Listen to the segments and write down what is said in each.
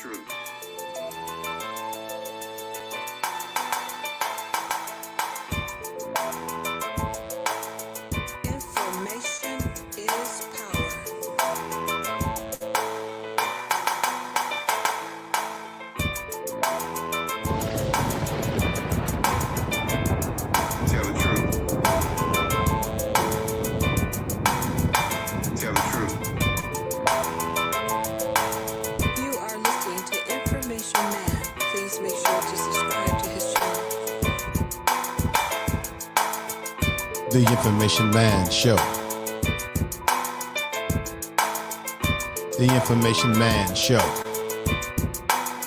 truth. Information is power. Tell the truth. Tell the truth. You are listening to Information Man. Please make sure to subscribe to his channel. The Information Man Show. The Information Man Show.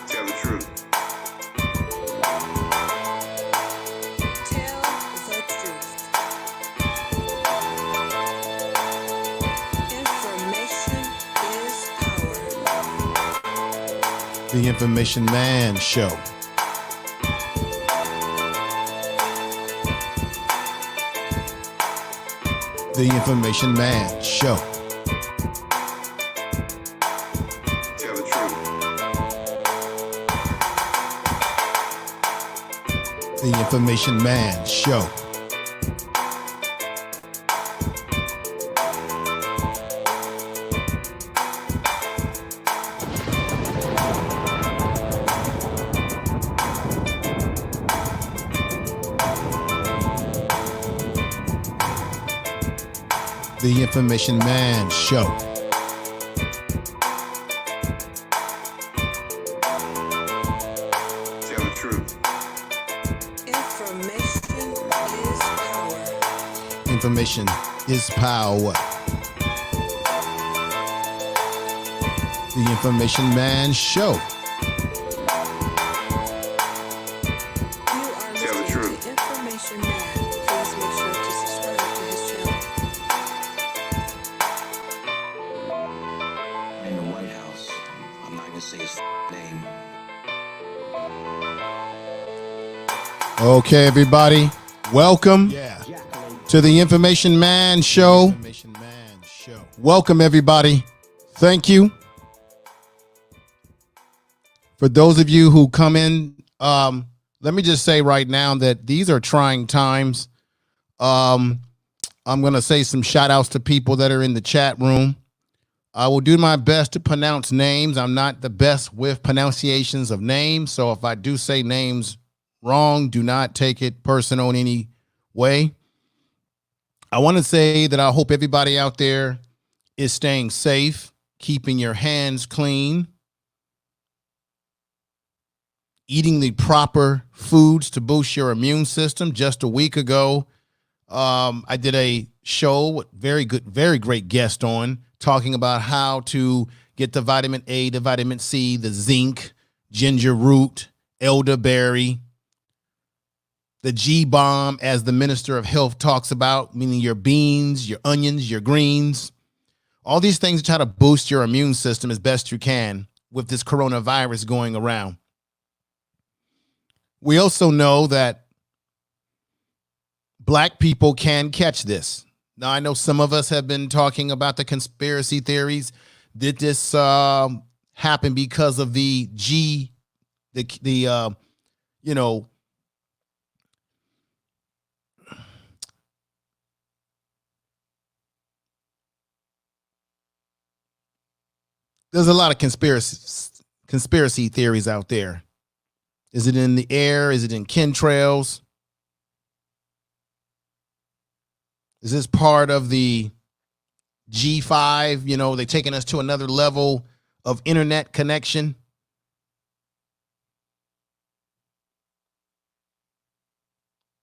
Tell the truth. Tell the truth. Information is power. The Information Man Show. The Information Man Show. Tell the truth. The Information Man Show. The Information Man Show. Tell the truth. Information is power. Information is power. The Information Man Show. You are Tell the listening truth. to Information Man. Please make sure to subscribe to his channel. In the White House, I'm not gonna say his name. Okay, everybody, welcome to the Information Man Show. Welcome, everybody. Thank you. For those of you who come in, let me just say right now that these are trying times. I'm going to say some shout outs to people that are in the chat room. I will do my best to pronounce names. I'm not the best with pronunciations of names. So if I do say names wrong, do not take it personal in any way. I want to say that I hope everybody out there is staying safe, keeping your hands clean, eating the proper foods to boost your immune system. Just a week ago, I did a show with very great guest on talking about how to get the vitamin A, the vitamin C, the zinc, ginger root, elderberry, the G-bomb, as the Minister of Health talks about, meaning your beans, your onions, your greens, all these things to try to boost your immune system as best you can with this coronavirus going around. We also know that Black people can catch this. Now, I know some of us have been talking about the conspiracy theories. Did this happen because of you know, there's a lot of conspiracy theories out there. Is it in the air? Is it in chemtrails? Is this part of the G5? You know, they're taking us to another level of internet connection.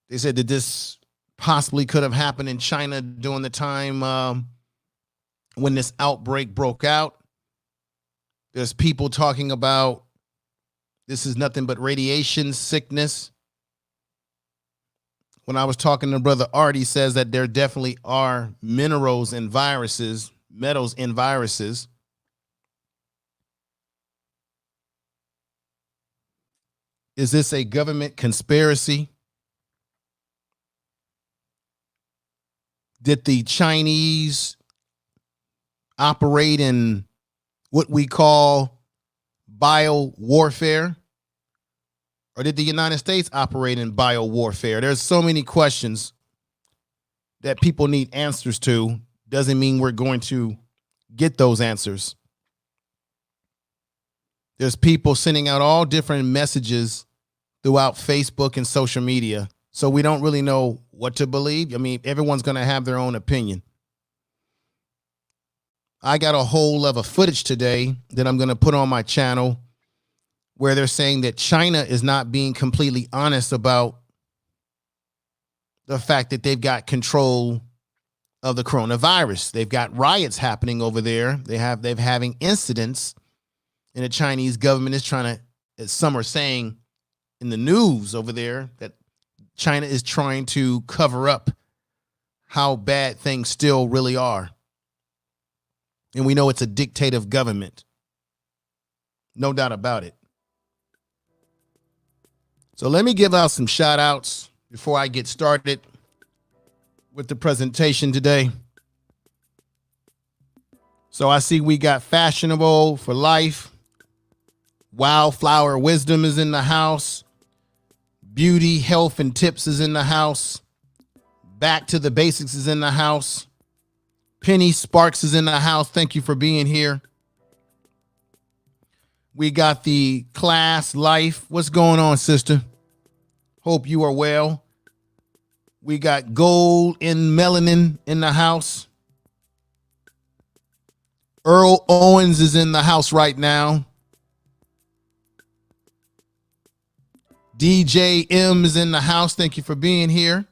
They said that this possibly could have happened in China during the time when this outbreak broke out. There's people talking about this is nothing but radiation sickness. When I was talking to Brother Art, he says that there definitely are minerals and viruses, metals in viruses. Is this a government conspiracy? Did the Chinese operate in what we call bio warfare? Or did the United States operate in bio warfare? There's so many questions that people need answers to. Doesn't mean we're going to get those answers. There's people sending out all different messages throughout Facebook and social media. So we don't really know what to believe. I mean, everyone's going to have their own opinion. I got a whole lot of footage today that I'm going to put on my channel where they're saying that China is not being completely honest about the fact that they've got control of the coronavirus. They've got riots happening over there. They're having incidents, and the Chinese government is trying to, as some are saying in the news over there, that China is trying to cover up how bad things still really are. And we know it's a dictative government. No doubt about it. So let me give out some shout outs before I get started with the presentation today. So I see we got Fashionable for Life. Wildflower Wisdom is in the house. Beauty, Health, and Tips is in the house. Back to the Basics is in the house. Penny Sparks is in the house. Thank you for being here. We got the Class Life. What's going on, sister? Hope you are well. We got Gold in Melanin in the house. Earl Owens is in the house right now. DJ M is in the house. Thank you for being here.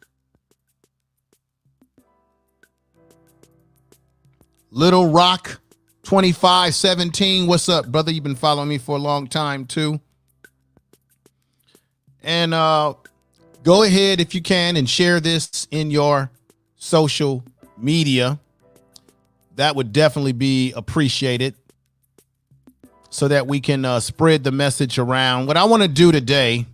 Little Rock 2517. What's up, brother? You've been following me for a long time too. And go ahead if you can and share this in your social media. That would definitely be appreciated so that we can spread the message around. What I want to do today,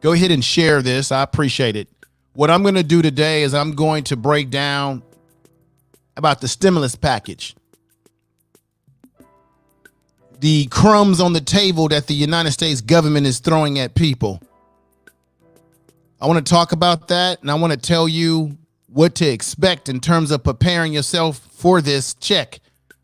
go ahead and share this. I appreciate it. What I'm going to do today is I'm going to break down about the stimulus package. The crumbs on the table that the United States government is throwing at people. I want to talk about that, and I want to tell you what to expect in terms of preparing yourself for this check,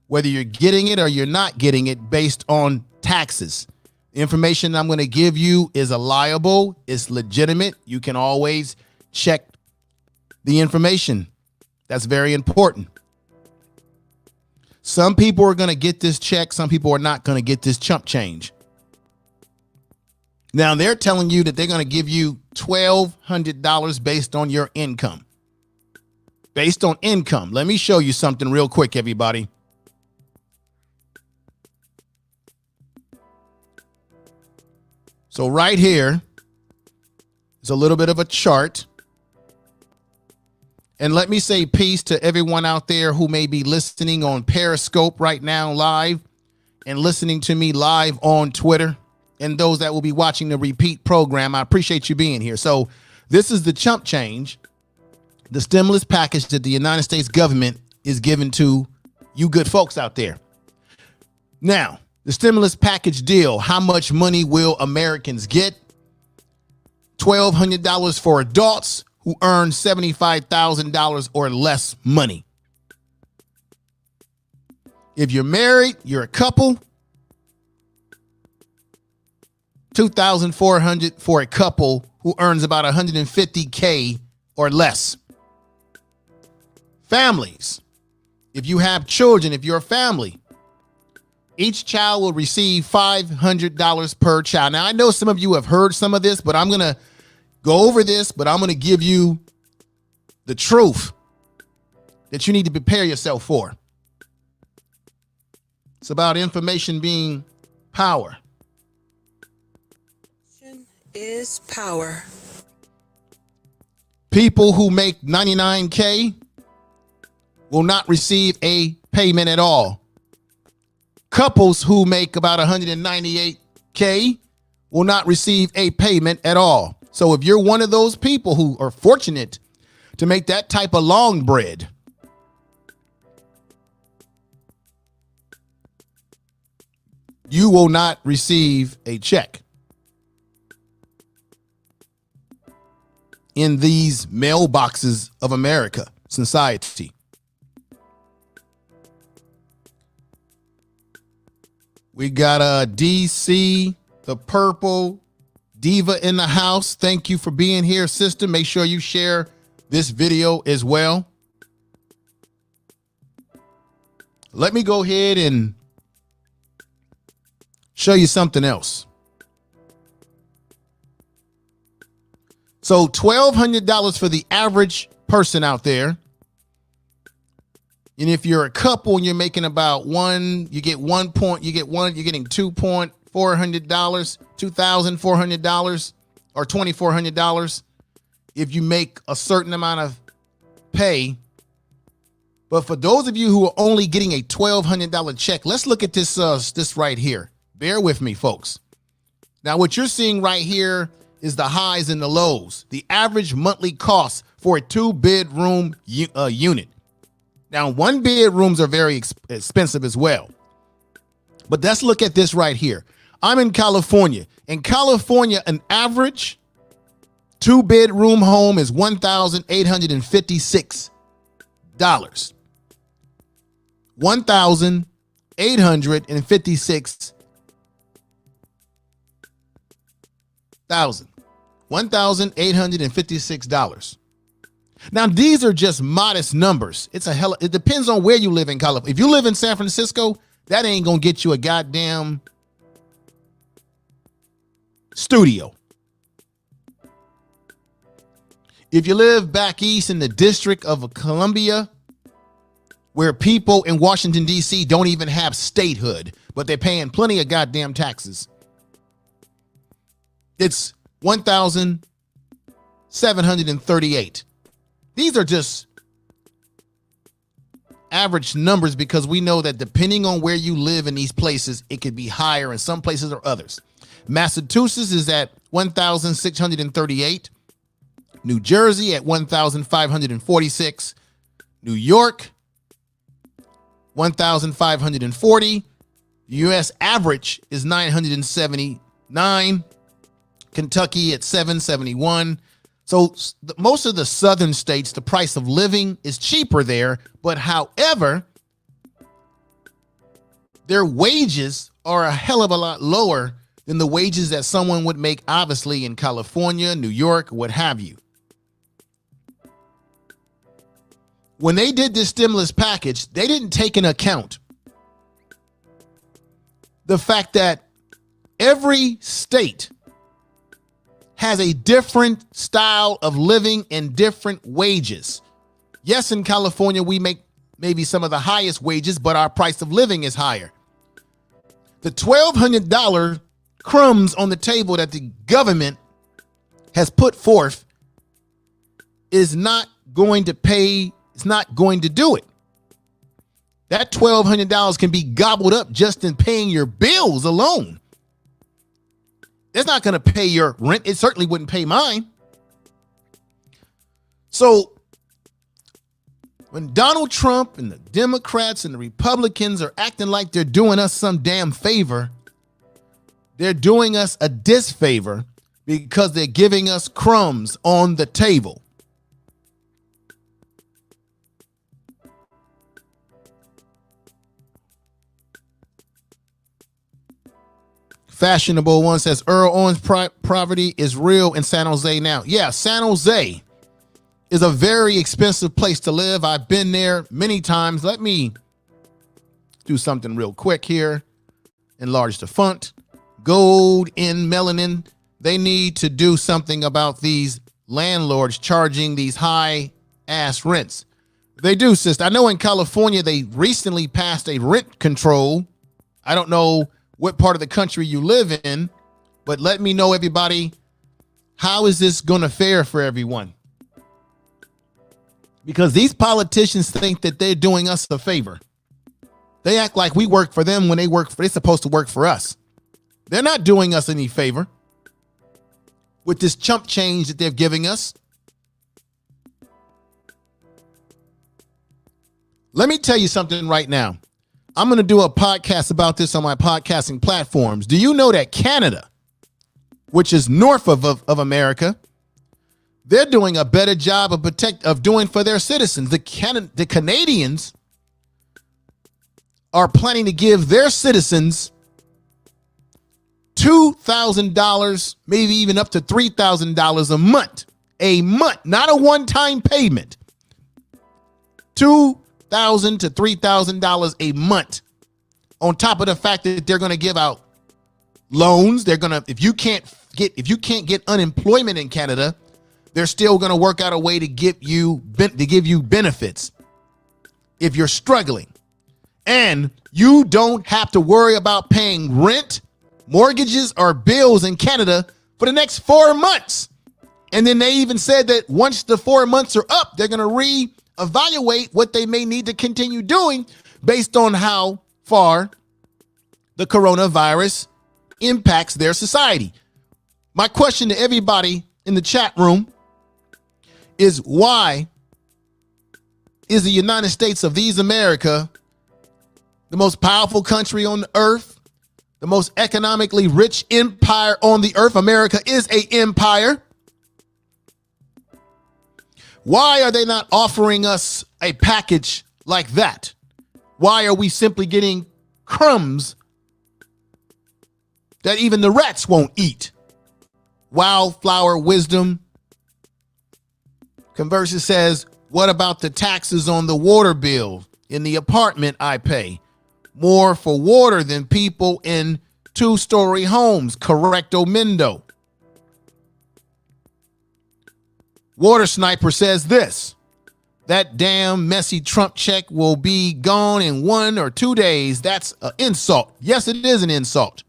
whether you're getting it or you're not getting it based on taxes. The information I'm going to give you is reliable, it's legitimate. You can always check the information. That's very important. Some people are going to get this check. Some people are not going to get this chump change. Now, they're telling you that they're going to give you $1,200 based on your income. Based on income. Let me show you something real quick, everybody. So right here is a little bit of a chart. And let me say peace to everyone out there who may be listening on Periscope right now live and listening to me live on Twitter, and those that will be watching the repeat program. I appreciate you being here. So this is the chump change, the stimulus package that the United States government is giving to you good folks out there. Now, the stimulus package deal, how much money will Americans get? $1,200 for adults who earn $75,000 or less money. If you're married, you're a couple, $2,400 for a couple who earns about $150K or less. Families, if you have children, if you're a family, each child will receive $500 per child. Now, I know some of you have heard some of this, but I'm going to go over this, but I'm going to give you the truth that you need to prepare yourself for. It's about information being power. Is power. People who make $99K will not receive a payment at all. Couples who make about $198K will not receive a payment at all. So if you're one of those people who are fortunate to make that type of long bread, you will not receive a check in these mailboxes of America society. We got DC, the purple diva in the house. Thank you for being here, sister. Make sure you share this video as well. Let me go ahead and show you something else. So $1,200 for the average person out there. And if you're a couple and you're making about you get you're getting $2,400, $2,400 or $2,400 if you make a certain amount of pay. But for those of you who are only getting a $1,200 check, let's look at this right here. Bear with me, folks. Now, what you're seeing right here is the highs and the lows. The average monthly cost for a 2-bedroom unit. Now, 1-bedrooms are very expensive as well. But let's look at this right here. I'm in California. In California, an average 2-bedroom home is $1,856. $1,856. $1,856. Now, these are just modest numbers. It depends on where you live in California. If you live in San Francisco, that ain't gonna get you a goddamn studio. If you live back east in the District of Columbia, where people in Washington, D.C. don't even have statehood, but they're paying plenty of goddamn taxes, it's $1,738. These are just average numbers because we know that depending on where you live in these places, it could be higher in some places or others. Massachusetts is at $1,638. New Jersey at $1,546. New York, $1,540. U.S. average is $979. Kentucky at $771. So most of the southern states, the price of living is cheaper there, but however, their wages are a hell of a lot lower than the wages that someone would make, obviously, in California, New York, what have you. When they did this stimulus package, they didn't take into account the fact that every state has a different style of living and different wages. Yes, in California, we make maybe some of the highest wages, but our price of living is higher. The $1,200 crumbs on the table that the government has put forth is not going to pay, it's not going to do it. That $1,200 can be gobbled up just in paying your bills alone. It's not going to pay your rent. It certainly wouldn't pay mine. So when Donald Trump and the Democrats and the Republicans are acting like they're doing us some damn favor, they're doing us a disfavor because they're giving us crumbs on the table. Fashionable one says Earl Owens poverty is real in San Jose now. Yeah, San Jose is a very expensive place to live. I've been there many times. Let me do something real quick here. Enlarge the font. Gold in melanin. They need to do something about these landlords charging these high ass rents. They do, sister. I know in California, they recently passed a rent control. I don't know what part of the country you live in, but let me know, everybody, how is this going to fare for everyone? Because these politicians think that they're doing us a favor. They act like we work for them when they're supposed to work for us. They're not doing us any favor with this chump change that they're giving us. Let me tell you something right now. I'm going to do a podcast about this on my podcasting platforms. Do you know that Canada, which is north of America, they're doing a better job of doing for their citizens? The Canadians are planning to give their citizens $2,000, maybe even up to $3,000 a month. A month, not a one-time payment. $2,000 to $3,000 a month. On top of the fact that they're going to give out loans, they're going to, if you can't get unemployment in Canada, they're still going to work out a way to give you benefits if you're struggling. And you don't have to worry about paying rent, mortgages, or bills in Canada for the next 4 months. And then they even said that once the 4 months are up, they're going to reevaluate what they may need to continue doing based on how far the coronavirus impacts their society. My question to everybody in the chat room is, why is the United States of these America the most powerful country on the earth, the most economically rich empire on the earth? America is an empire. Why are they not offering us a package like that? Why are we simply getting crumbs that even the rats won't eat? Wildflower Wisdom Converses says, what about the taxes on the water bill in the apartment I pay? More for water than people in 2-story homes. Correcto Mendo. Water Sniper says this: that damn messy Trump check will be gone in 1 or 2 days. That's an insult. Yes, it is an insult.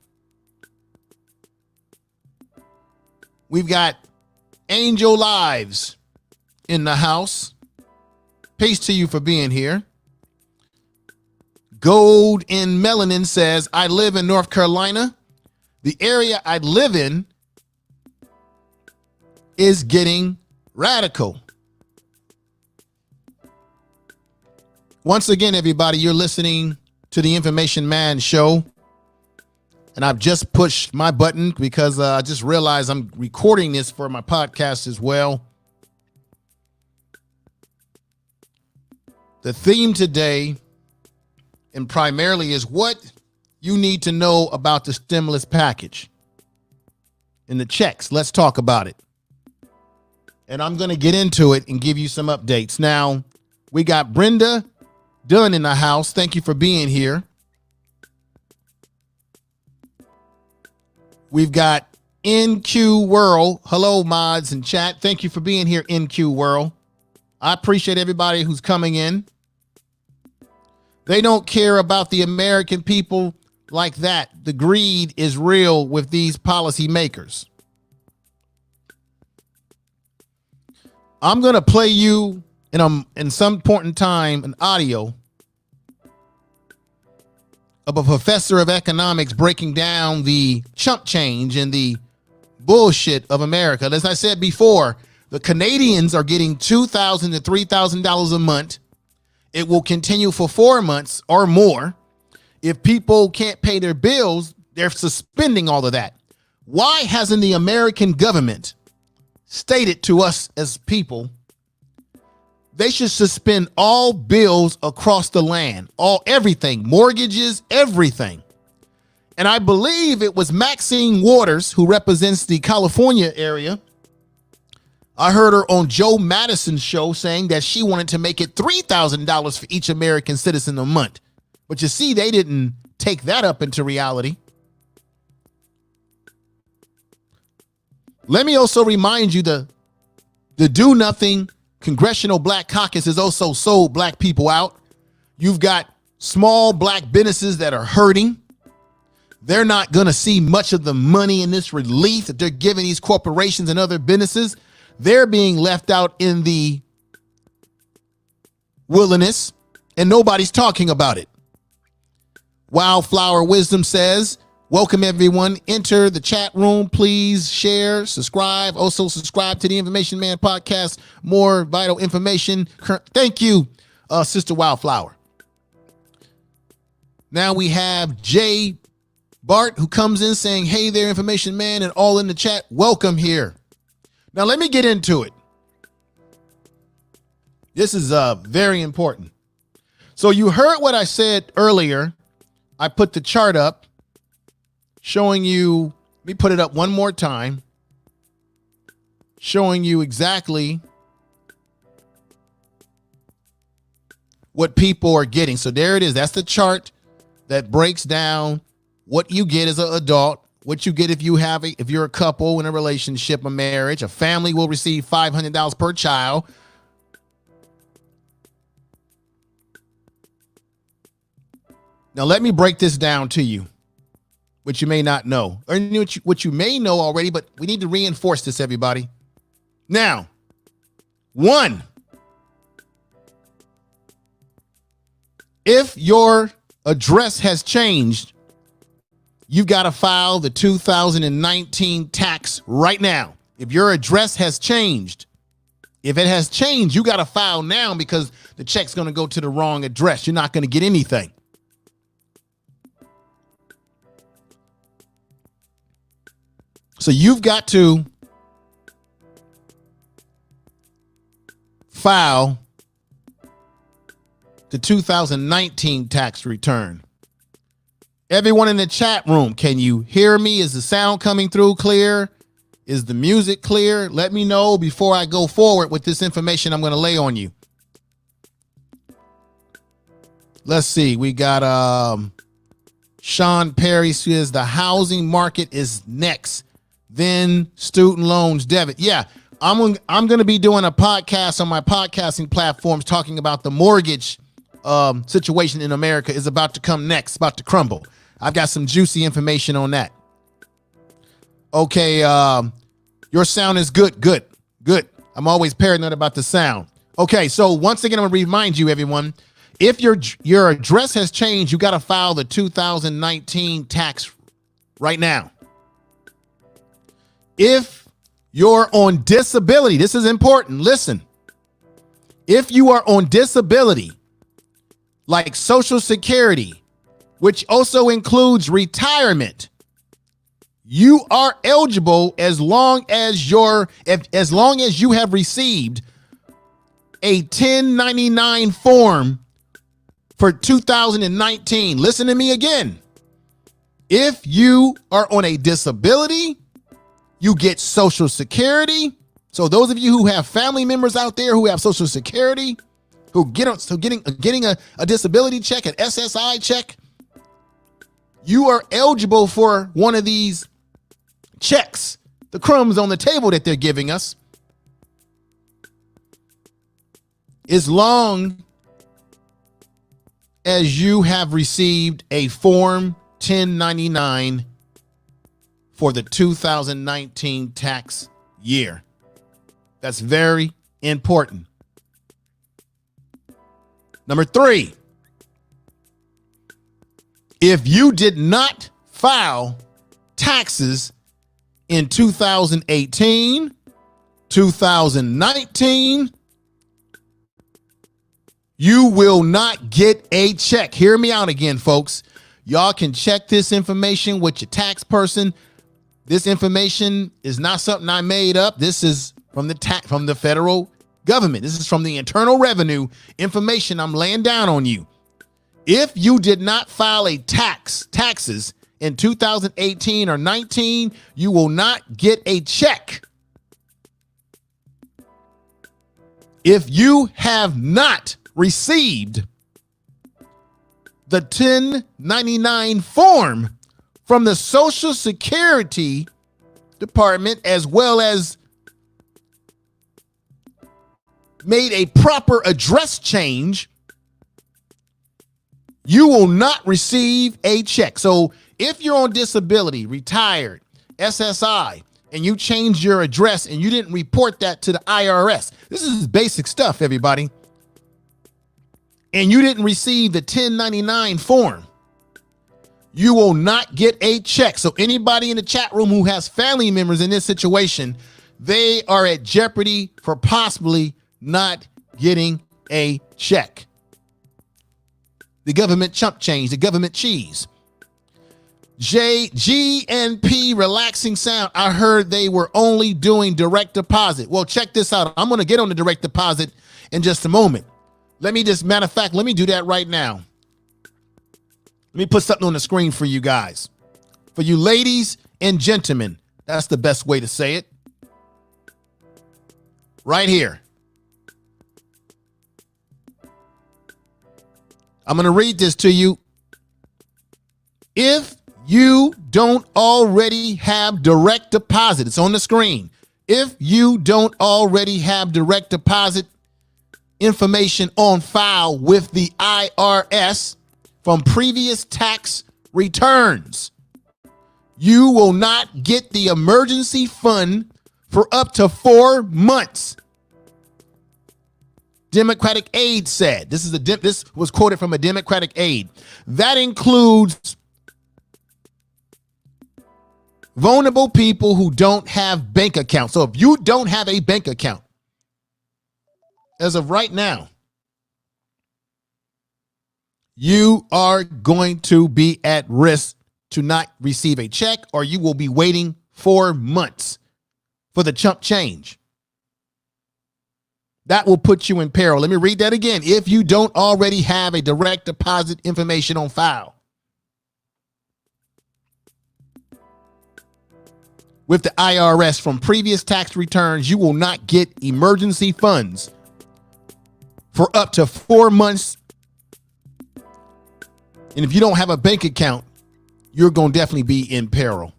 We've got Angel Lives in the house. Peace to you for being here. Gold in Melanin says, I live in North Carolina. The area I live in is getting radical. Once again, everybody, you're listening to the Information Man Show. And I've just pushed my button because I just realized I'm recording this for my podcast as well. The theme today, and primarily, is what you need to know about the stimulus package and the checks. Let's talk about it. And I'm going to get into it and give you some updates. Now, we got Brenda Dunn in the house. Thank you for being here. We've got NQ World. Hello, mods and chat. Thank you for being here, NQ World. I appreciate everybody who's coming in. They don't care about the American people like that. The greed is real with these policymakers. I'm going to play you in some point in time an audio of a professor of economics breaking down the chump change and the bullshit of America. As I said before, the Canadians are getting $2,000 to $3,000 a month. It will continue for 4 months or more. If people can't pay their bills, they're suspending all of that. Why hasn't the American government stated to us as people they should suspend all bills across the land, everything, mortgages, everything? And I believe it was Maxine Waters, who represents the California area. I heard her on Joe Madison's show saying that she wanted to make it $3,000 for each American citizen a month. But you see, they didn't take that up into reality. Let me also remind you the Do Nothing Congressional Black Caucus has also sold black people out. You've got small black businesses that are hurting. They're not going to see much of the money in this relief that they're giving these corporations and other businesses. They're being left out in the wilderness, and nobody's talking about it. Wildflower Wisdom says, welcome everyone. Enter the chat room. Please share, subscribe. Also subscribe to the Information Man podcast. More vital information. More vital information. Thank you, Sister Wildflower. Now we have Jay Bart, who comes in saying, hey there, information man, and all in the chat. Welcome here. Now let me get into it. This is very important. So you heard what I said earlier. I put the chart up showing you, let me put it up one more time, showing you exactly what people are getting. So there it is. That's the chart that breaks down what you get as an adult, what you get if you're a couple in a relationship, a marriage. A family will receive $500 per child. Now let me break this down to you, which you may not know, or what you may know already, but we need to reinforce this, everybody. Now, 1, if your address has changed, you've got to file the 2019 tax right now. If your address has changed, if it has changed, you got to file now because the check's going to go to the wrong address. You're not going to get anything. So you've got to file the 2019 tax return. Everyone in the chat room, can you hear me? Is the sound coming through clear? Is the music clear? Let me know before I go forward with this information I'm going to lay on you. Let's see. We got Sean Perry says the housing market is next. Then student loans, debit. Yeah, I'm going to be doing a podcast on my podcasting platforms talking about the mortgage situation in America is about to come next, about to crumble. I've got some juicy information on that. Okay, your sound is good. I'm always paranoid about the sound. Okay, so once again, I'm going to remind you, everyone, if your address has changed, you got to file the 2019 tax right now. If you're on disability, this is important. Listen, if you are on disability, like Social Security, which also includes retirement, you are eligible as long as you have received a 1099 form for 2019. Listen to me again. If you are on a disability, you get Social Security. So those of you who have family members out there who have Social Security, who getting a disability check, an SSI check, you are eligible for one of these checks, the crumbs on the table that they're giving us, as long as you have received a Form 1099 for the 2019 tax year. That's very important. Number 3, if you did not file taxes in 2018, 2019, you will not get a check. Hear me out again, folks. Y'all can check this information with your tax person. This information is not something I made up. This is from the federal government. This is from the Internal Revenue information I'm laying down on you. If you did not file a taxes in 2018 or 19, you will not get a check. If you have not received the 1099 form from the Social Security Department, as well as made a proper address change, you will not receive a check. So if you're on disability, retired, SSI, and you changed your address and you didn't report that to the IRS, this is basic stuff, everybody, and you didn't receive the 1099 form, you will not get a check. So anybody in the chat room who has family members in this situation, they are at jeopardy for possibly not getting a check. the government chump change, the government cheese. GNP relaxing sound. I heard they were only doing direct deposit. Well, check this out. I'm going to get on the direct deposit in just a moment. Matter of fact, let me do that right now. Let me put something on the screen for you guys. For you ladies and gentlemen, that's the best way to say it. Right here. I'm going to read this to you. If you don't already have direct deposit, it's on the screen. If you don't already have direct deposit information on file with the IRS from previous tax returns, you will not get the emergency fund for up to 4 months. Democratic Aid said. This was quoted from a Democratic Aid. That includes vulnerable people who don't have bank accounts. So if you don't have a bank account, as of right now, you are going to be at risk to not receive a check, or you will be waiting 4 months for the chump change. That will put you in peril. Let me read that again. If you don't already have a direct deposit information on file with the IRS from previous tax returns, you will not get emergency funds for up to 4 months. And if you don't have a bank account, you're going to definitely be in peril.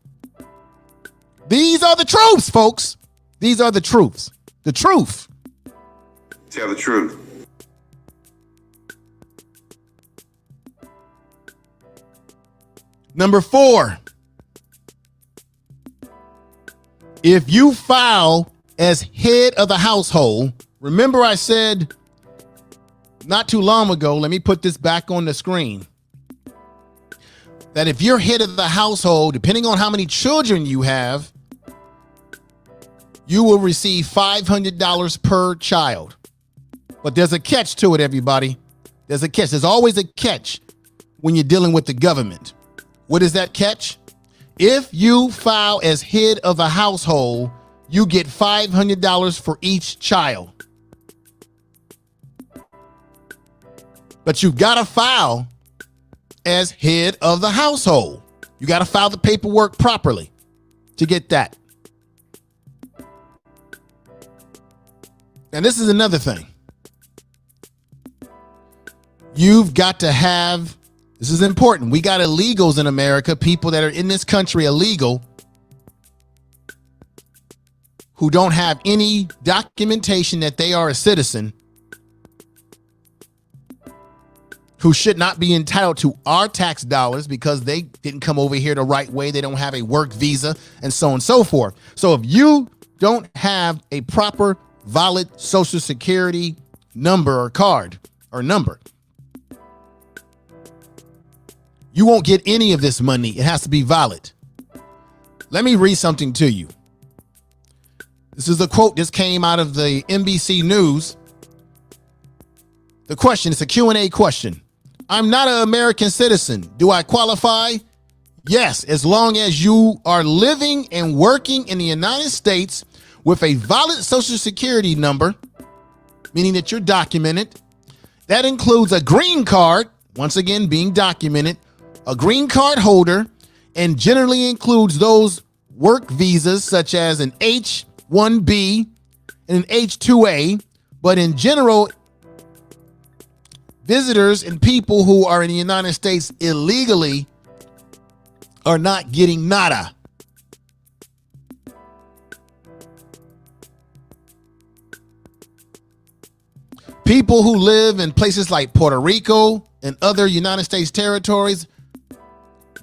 These are the truths, folks. These are the truths. The truth. Tell the truth. Number 4. If you file as head of the household, remember I said not too long ago, let me put this back on the screen, that if you're head of the household, depending on how many children you have, you will receive $500 per child. But there's a catch to it, everybody. There's a catch. There's always a catch when you're dealing with the government. What is that catch? If you file as head of a household, you get $500 for each child. But you've got to file as head of the household. You got to file the paperwork properly to get that. And this is another thing. You've got to have, this is important. We got illegals in America, people that are in this country illegal, who don't have any documentation that they are a citizen, who should not be entitled to our tax dollars because they didn't come over here the right way. They don't have a work visa and so on and so forth. So if you don't have a proper valid Social Security number or card or number, you won't get any of this money. It has to be valid. Let me read something to you. This is a quote. This came out of the NBC News. The question, it's a Q&A question. I'm not an American citizen. Do I qualify? Yes, as long as you are living and working in the United States with a valid Social Security number, meaning that you're documented. That includes a green card, once again being documented, a green card holder, and generally includes those work visas such as an H-1B and an H-2A, but in general, visitors and people who are in the United States illegally are not getting nada. People who live in places like Puerto Rico and other United States territories,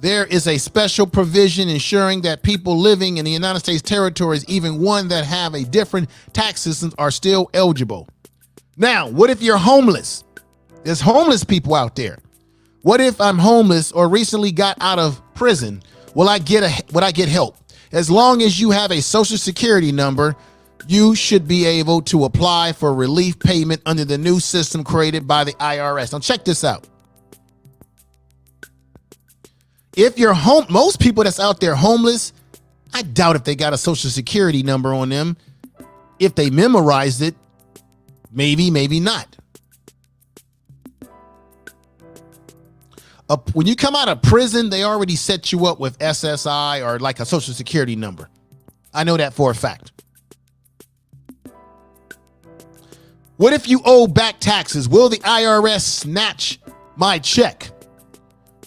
there is a special provision ensuring that people living in the United States territories, even one that have a different tax systems, are still eligible. Now, what if you're homeless? There's homeless people out there. What if I'm homeless or recently got out of prison? Will I get help? As long as you have a Social Security number, you should be able to apply for relief payment under the new system created by the IRS. Now check this out. If you're home, most people that's out there homeless, I doubt if they got a social security number on them. If they memorized it, maybe, maybe not. When you come out of prison, they already set you up with SSI or like a social security number. I know that for a fact. What if you owe back taxes? Will the IRS snatch my check?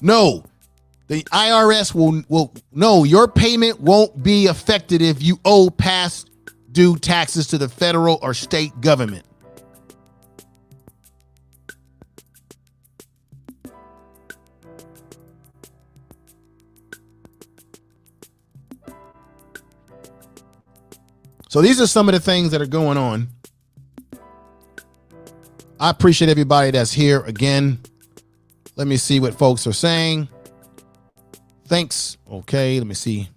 No. The IRS will no, your payment won't be affected if you owe past due taxes to the federal or state government. So these are some of the things that are going on. I appreciate everybody that's here again. Let me see what folks are saying. Thanks. Okay, let me see.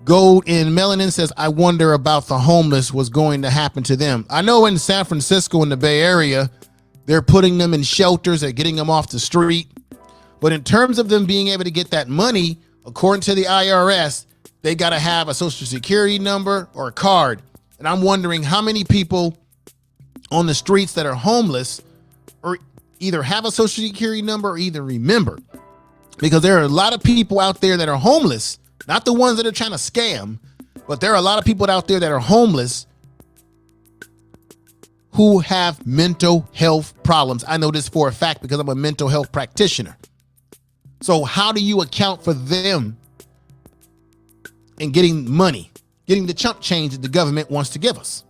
Gold in Melanin says, I wonder about the homeless, what's going to happen to them. I know in San Francisco in the Bay Area, they're putting them in shelters, they're getting them off the street. But in terms of them being able to get that money, according to the IRS, they got to have a social security number or a card. And I'm wondering how many people on the streets that are homeless or either have a social security number or either remember. Because there are a lot of people out there that are homeless, not the ones that are trying to scam, but there are a lot of people out there that are homeless who have mental health problems. I know this for a fact because I'm a mental health practitioner. So how do you account for them and getting money, getting the chump change that the government wants to give us?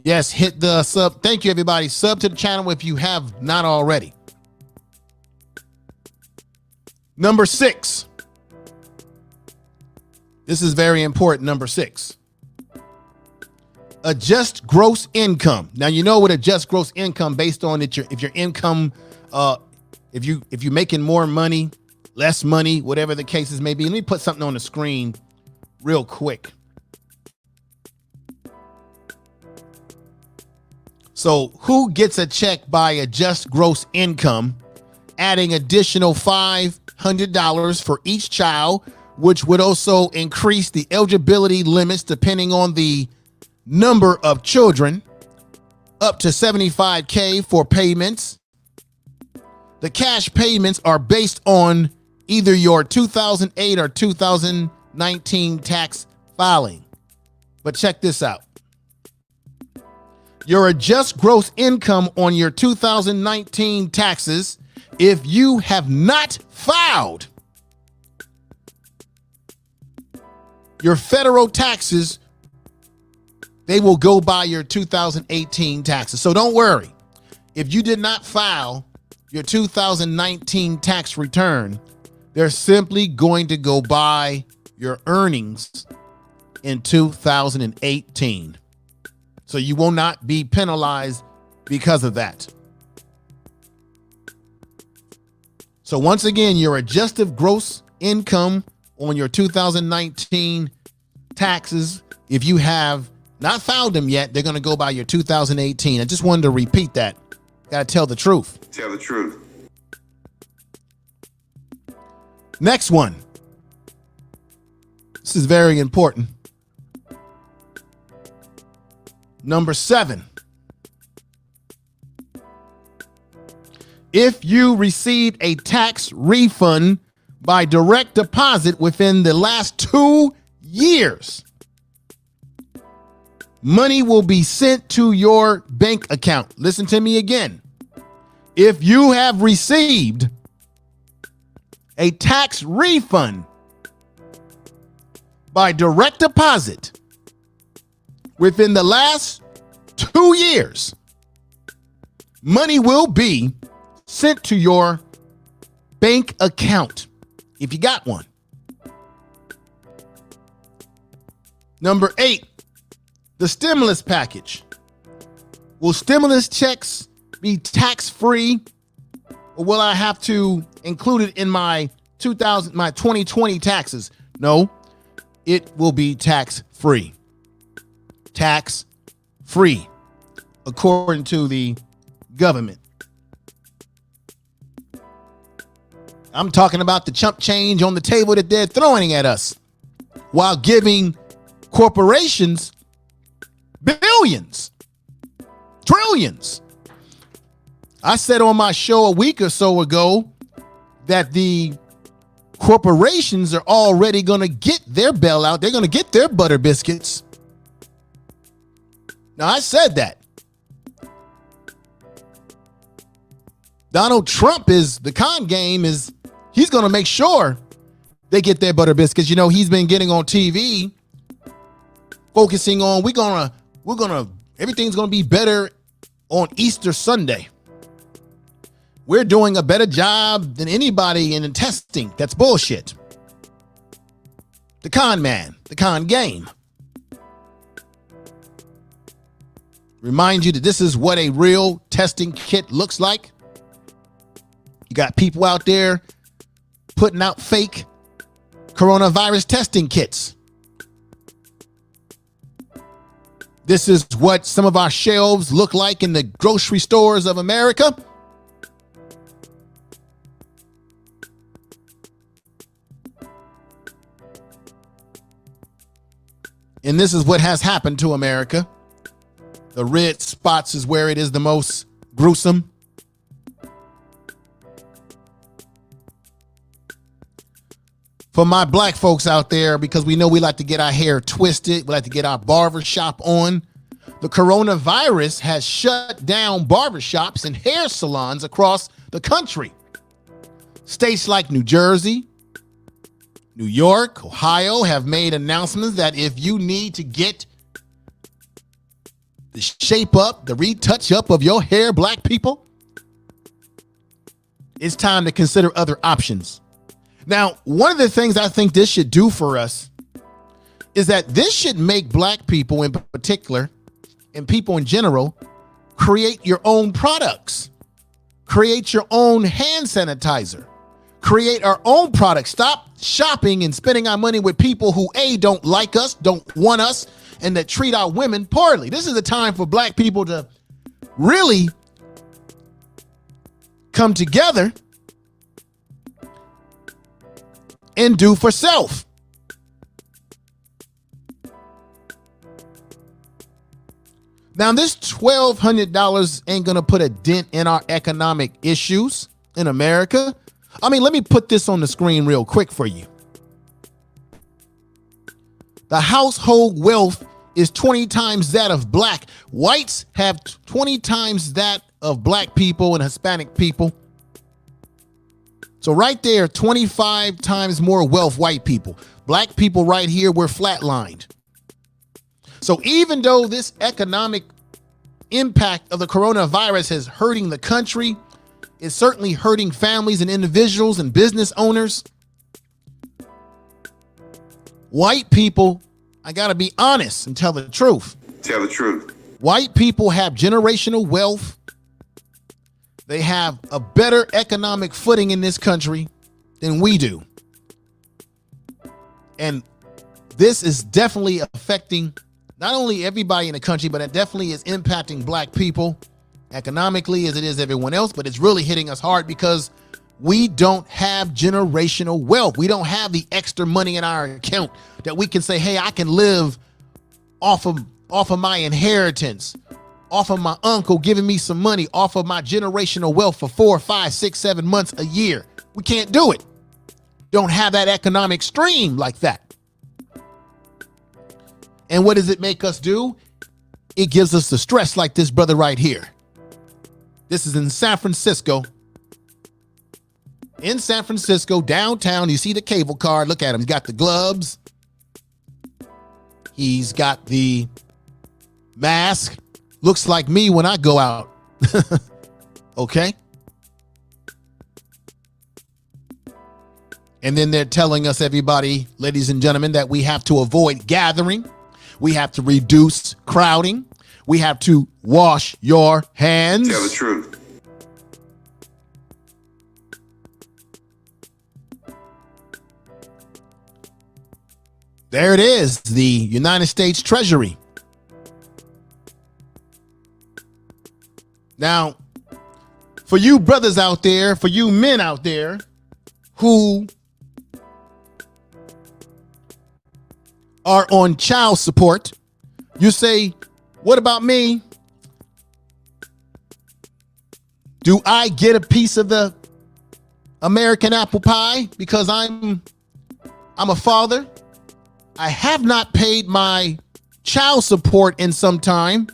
Yes, hit the sub. Thank you, everybody. Sub to the channel if you have not already. Number 6. This is very important. Number 6. Adjust gross income. Now, you know what adjust gross income based on if your income, if you're making more money, less money, whatever the cases may be. Let me put something on the screen real quick. So who gets a check by adjust gross income, adding additional $500 for each child, which would also increase the eligibility limits depending on the number of children, up to $75K for payments. The cash payments are based on either your 2008 or 2019 tax filing. But check this out. Your adjust gross income on your 2019 taxes, if you have not filed your federal taxes, they will go by your 2018 taxes. So don't worry. If you did not file your 2019 tax return, they're simply going to go by your earnings in 2018. So you will not be penalized because of that. So once again, your adjusted gross income on your 2019 taxes, if you have not filed them yet, they're going to go by your 2018. I just wanted to repeat that. Got to tell the truth. Tell the truth. Next one. This is very important. Number 7. If you received a tax refund by direct deposit within the last 2 years, money will be sent to your bank account. Listen to me again. If you have received a tax refund by direct deposit within the last 2 years, money will be sent to your bank account if you got one. Number 8, the stimulus package. Will stimulus checks be tax-free, or will I have to include it in my 2020 taxes? No, it will be tax-free. Tax-free. according to the government. I'm talking about the chump change on the table that they're throwing at us while giving corporations billions, trillions. I said on my show a week or so ago that the corporations are already going to get their bailout. They're going to get their butter biscuits. Now, I said that. Donald Trump is the con game is he's going to make sure they get their butter biscuits. You know, he's been getting on TV focusing on everything's going to be better on Easter Sunday. We're doing a better job than anybody in testing. That's bullshit. The con man, the con game. Remind you that this is what a real testing kit looks like. You got people out there putting out fake coronavirus testing kits. This is what some of our shelves look like in the grocery stores of America. And this is what has happened to America. The red spots is where it is the most gruesome. For my black folks out there, because we know we like to get our hair twisted, we like to get our barbershop on. The coronavirus has shut down barbershops and hair salons across the country. States like New Jersey, New York, Ohio have made announcements that if you need to get the shape up, the retouch up of your hair, black people, it's time to consider other options. Now, one of the things I think this should do for us is that this should make black people in particular and people in general create your own products, create your own hand sanitizer, create our own products. Stop shopping and spending our money with people who A, don't like us, don't want us, and that treat our women poorly. This is the time for black people to really come together and do for self. Now, this $1,200 ain't gonna put a dent in our economic issues in America. I mean, let me put this on the screen real quick for you. The household wealth is 20 times that of black. Whites have 20 times that of black people and Hispanic people. So right there, 25 times more wealth, white people. Black people right here, we're flatlined. So even though this economic impact of the coronavirus is hurting the country, it's certainly hurting families and individuals and business owners. White people, I gotta be honest and tell the truth. Tell the truth. White people have generational wealth. They have a better economic footing in this country than we do. And this is definitely affecting not only everybody in the country, but it definitely is impacting black people economically as it is everyone else. But it's really hitting us hard because we don't have generational wealth. We don't have the extra money in our account that we can say, hey, I can live off of my inheritance, off of my uncle giving me some money, off of my generational wealth for 4, 5, 6, 7 months a year. We can't do it. Don't have that economic stream like that. And what does it make us do? It gives us the stress like this brother right here. This is in San Francisco. In San Francisco, downtown, you see the cable car. Look at him. He's got the gloves. He's got the mask. Looks like me when I go out. Okay. And then they're telling us, everybody, ladies and gentlemen, that we have to avoid gathering. We have to reduce crowding. We have to wash your hands. Tell the truth. There it is, the United States Treasury. Now, for you brothers out there, for you men out there who are on child support, you say, what about me? Do I get a piece of the American apple pie because I'm a father? I have not paid my child support in some time.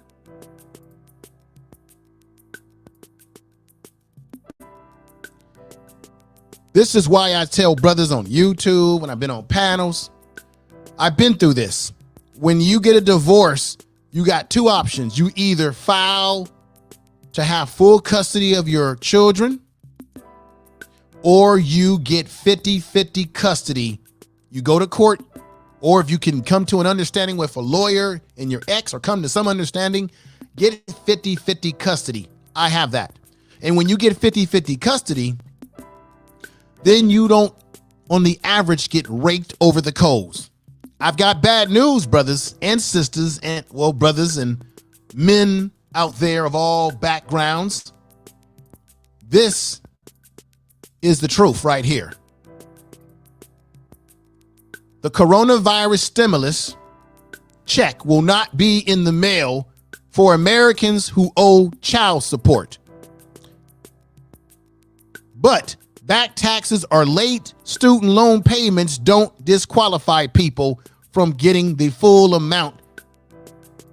This is why I tell brothers on YouTube, when I've been on panels, I've been through this. When you get a divorce, you got two options. You either file to have full custody of your children, or you get 50-50 custody. You go to court, or if you can come to an understanding with a lawyer and your ex, or come to some understanding, get 50-50 custody. I have that. And when you get 50-50 custody, then you don't, on the average, get raked over the coals. I've got bad news, brothers and sisters, and well, brothers and men out there of all backgrounds. This is the truth right here. The coronavirus stimulus check will not be in the mail for Americans who owe child support. But back taxes or late student loan payments don't disqualify people from getting the full amount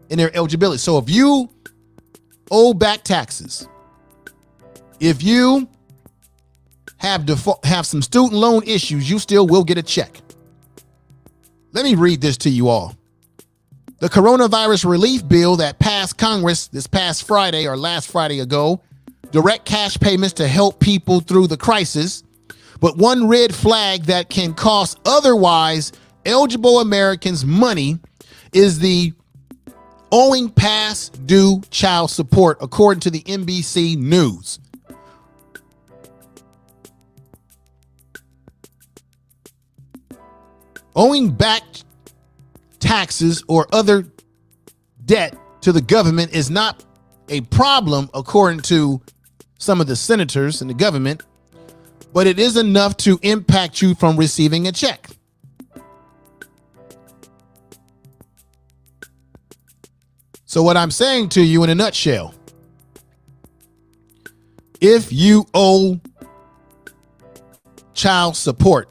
in their eligibility. So if you owe back taxes, if you have some student loan issues, you still will get a check. Let me read this to you all. The coronavirus relief bill that passed Congress this past Friday or last Friday ago, direct cash payments to help people through the crisis. But one red flag that can cost otherwise eligible Americans money is the owing past due child support, according to the NBC News. Owing back taxes or other debt to the government is not a problem, according to some of the senators in the government, but it is enough to impact you from receiving a check. So what I'm saying to you in a nutshell, if you owe child support,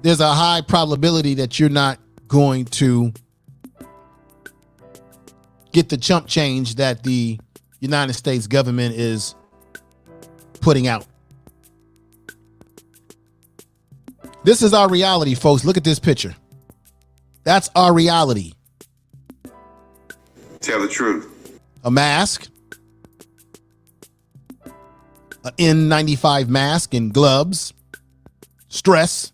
there's a high probability that you're not going to get the chump change that the United States government is putting out. This is our reality, folks. Look at this picture. That's our reality. Tell the truth. A mask, an N95 mask and gloves, stress,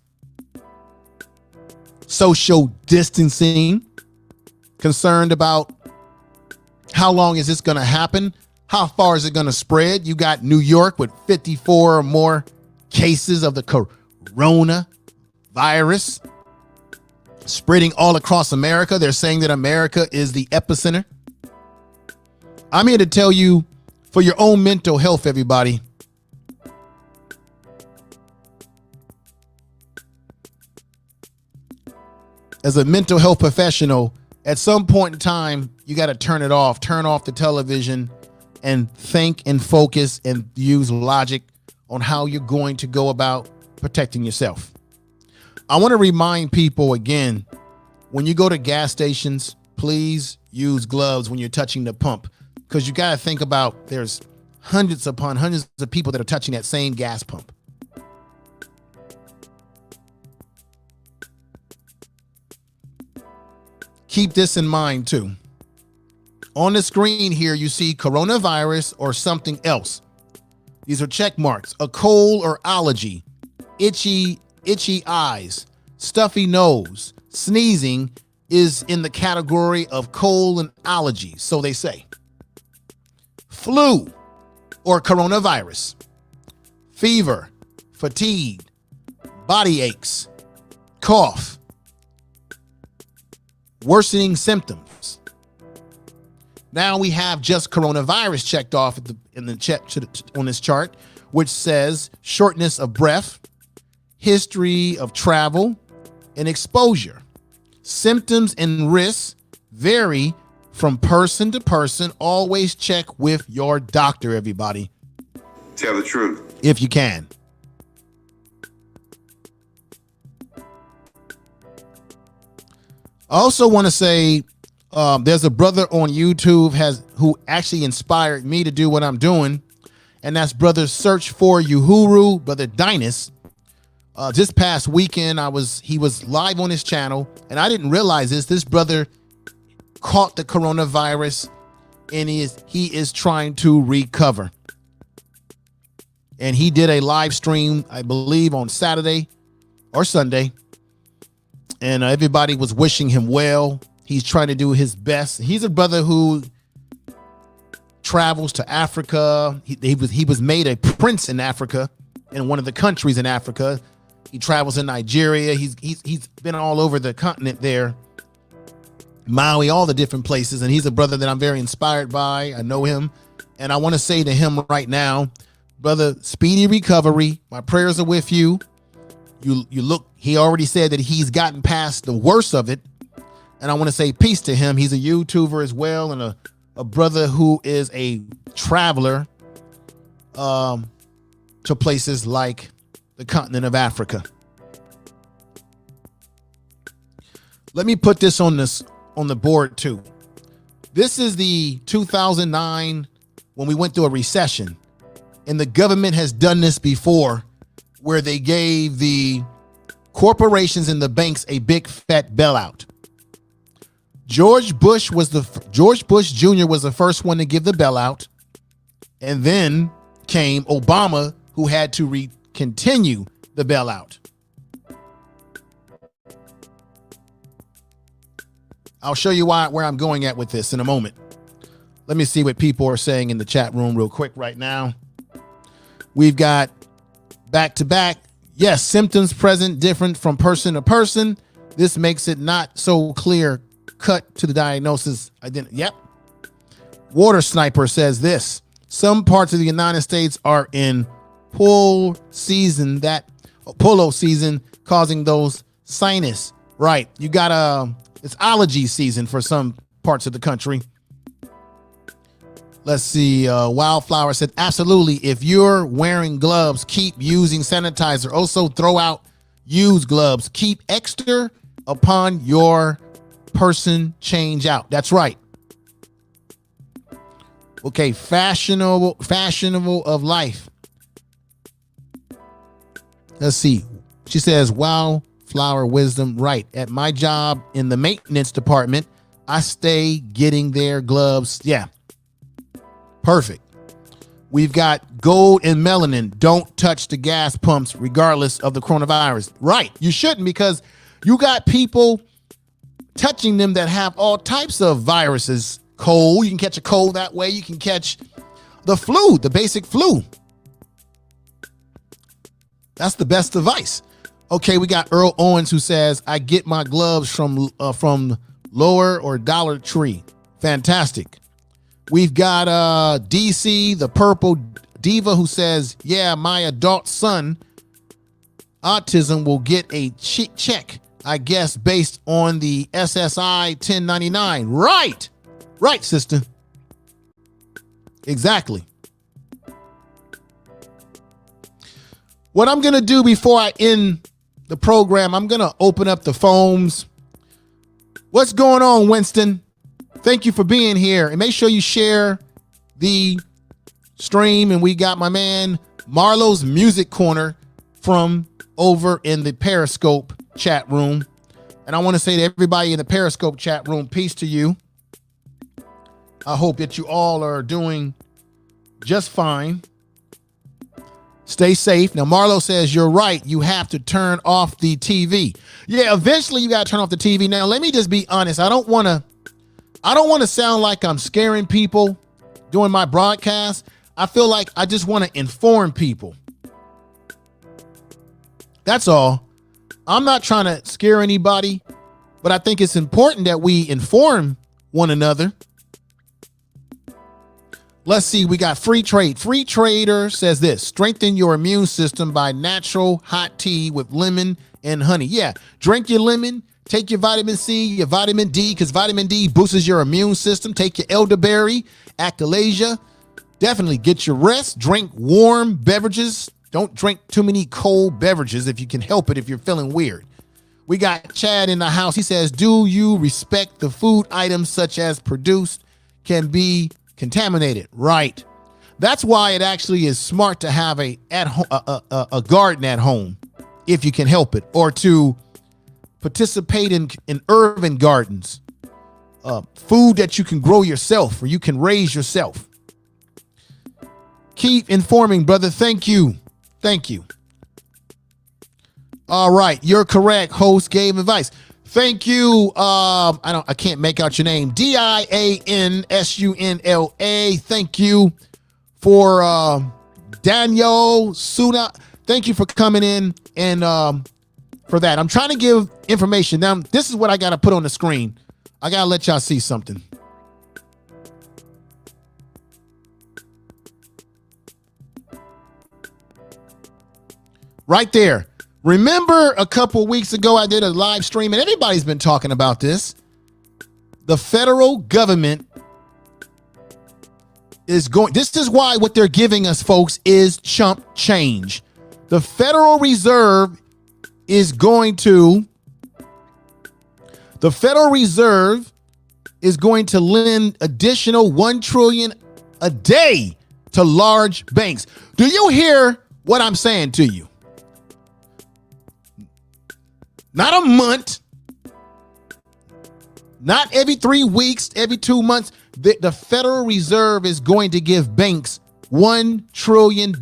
social distancing, concerned about how long is this going to happen? How far is it going to spread? You got New York with 54 or more cases of the coronavirus spreading all across America. They're saying that America is the epicenter. I'm here to tell you, for your own mental health, everybody, as a mental health professional, at some point in time, you got to turn it off, turn off the television and think and focus and use logic on how you're going to go about protecting yourself. I want to remind people again, when you go to gas stations, please use gloves when you're touching the pump, because you got to think about there's hundreds upon hundreds of people that are touching that same gas pump. Keep this in mind too. On the screen here, you see coronavirus or something else. These are check marks. A cold or allergy, itchy eyes, stuffy nose, sneezing is in the category of cold and allergies, so they say. Flu or coronavirus, fever, fatigue, body aches, cough, worsening symptoms, Now we have just coronavirus checked off at in the check on this chart, which says shortness of breath, history of travel, and exposure. Symptoms and risks vary from person to person. Always check with your doctor, everybody. Tell the truth. If you can. I also want to say there's a brother on YouTube who actually inspired me to do what I'm doing, and that's Brother Search for Uhuru, Brother Dinas. This past weekend, he was live on his channel, and I didn't realize this brother caught the coronavirus, and he is trying to recover. And he did a live stream, I believe, on Saturday or Sunday. And everybody was wishing him well. He's trying to do his best. He's a brother who travels to Africa. He was made a prince in Africa, in one of the countries in Africa. He travels in Nigeria. He's been all over the continent there. Maui, all the different places. And he's a brother that I'm very inspired by. I know him. And I want to say to him right now, brother, speedy recovery. My prayers are with you. You look, he already said that he's gotten past the worst of it. And I want to say peace to him. He's a YouTuber as well, and a brother who is a traveler to places like the continent of Africa. Let me put this on the board too. This is the 2009 when we went through a recession, and the government has done this before, where they gave the corporations and the banks a big fat bailout. George Bush Jr. was the first one to give the bailout, and then came Obama, who had to continue the bailout. I'll show you where I'm going at with this in a moment. Let me see what people are saying in the chat room real quick right now. We've got back to back. Yes, symptoms present different from person to person. This makes it not so clear cut to the diagnosis. Yep. Water Sniper says this. Some parts of the United States are in polo season, causing those sinus. Right. You got it's allergy season for some parts of the country. Let's see. Wildflower said, absolutely. If you're wearing gloves, keep using sanitizer. Also throw out used gloves. Keep extra upon your person change out. That's right. Okay. Fashionable of life. Let's see. She says, Wildflower wisdom. Right. At my job in the maintenance department, I stay getting their gloves. Yeah. Perfect. We've got gold and melanin. Don't touch the gas pumps regardless of the coronavirus. Right. You shouldn't, because you got people touching them that have all types of viruses. Cold. You can catch a cold that way. You can catch the flu, the basic flu. That's the best advice. Okay, we got Earl Owens who says, I get my gloves from Lower or Dollar Tree. Fantastic. We've got DC, the Purple Diva, who says, yeah, my adult son, autism, will get a check, I guess, based on the SSI 1099. Right. Right, sister. Exactly. What I'm going to do before I end the program, I'm going to open up the phones. What's going on, Winston? Thank you for being here. And make sure you share the stream. And we got my man Marlo's Music Corner from over in the Periscope chat room. And I want to say to everybody in the Periscope chat room, peace to you. I hope that you all are doing just fine. Stay safe. Now, Marlo says, you're right. You have to turn off the TV. Yeah, eventually you got to turn off the TV. Now, let me just be honest. I don't want to sound like I'm scaring people doing my broadcast. I feel like I just want to inform people. That's all. I'm not trying to scare anybody, but I think it's important that we inform one another. Let's see. We got free trade. Free trader says this: strengthen your immune system by natural hot tea with lemon and honey. Yeah, drink your lemon. Take your vitamin C, your vitamin D, because vitamin D boosts your immune system. Take your elderberry, achalasia. Definitely get your rest. Drink warm beverages. Don't drink too many cold beverages if you can help it, if you're feeling weird. We got Chad in the house. He says, do you respect the food items such as produced can be contaminated? Right. That's why it actually is smart to have a garden at home if you can help it, or to participate in urban gardens, food that you can grow yourself or you can raise yourself. Keep informing, brother. Thank you. Thank you. All right. You're correct. Host gave advice. Thank you. I can't make out your name. Diansunla. Thank you for Daniel Suna. Thank you for coming in and for that. I'm trying to give information. Now, this is what I got to put on the screen. I got to let y'all see something. Right there. Remember a couple weeks ago, I did a live stream and everybody's been talking about this. The federal government is going, this is why what they're giving us, folks, is chump change. The Federal Reserve is going to lend additional $1 trillion a day to large banks. Do you hear what I'm saying to you? Not a month, not every 3 weeks, every 2 months. The Federal Reserve is going to give banks $1 trillion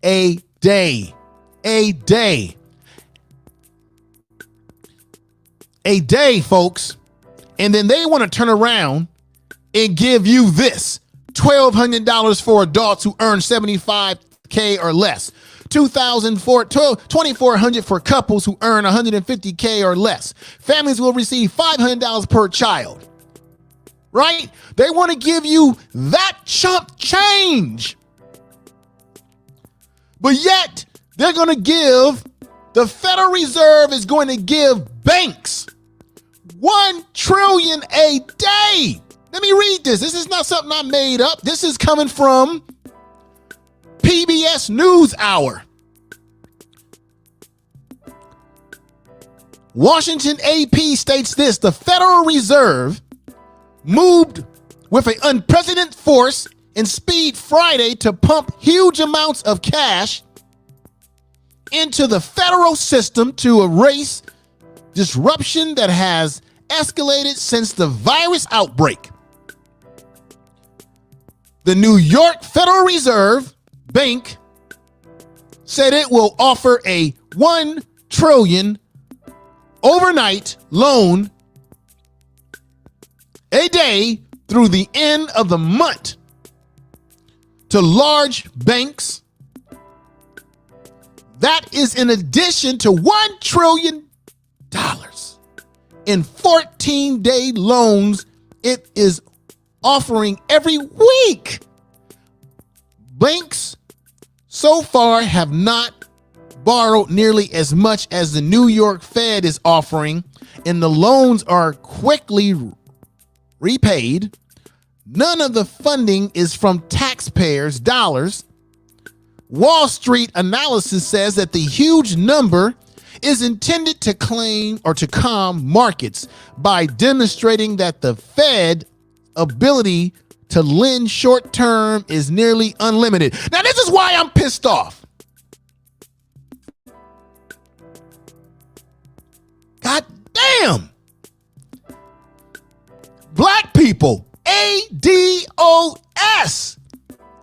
a day. A day, folks. And then they want to turn around and give you this: $1,200 for adults who earn $75K or less, $2,400 for couples who earn $150K or less. Families will receive $500 per child. Right? They want to give you that chump change. But yet, they're going to give, the Federal Reserve is going to give banks $1 trillion a day. Let me read this. This is not something I made up. This is coming from PBS NewsHour. Washington AP states this: the Federal Reserve moved with an unprecedented force and speed Friday to pump huge amounts of cash into the federal system to erase disruption that has escalated since the virus outbreak. The New York Federal Reserve Bank said it will offer a $1 trillion overnight loan a day through the end of the month to large banks. That is in addition to $1 trillion in 14-day loans it is offering every week. Banks so far have not borrowed nearly as much as the New York Fed is offering, and the loans are quickly repaid. None of the funding is from taxpayers' dollars. Wall Street analysis says that the huge number is intended to claim or to calm markets by demonstrating that the Fed ability to lend short term is nearly unlimited. Now, this is why I'm pissed off. God damn. Black people, ADOS,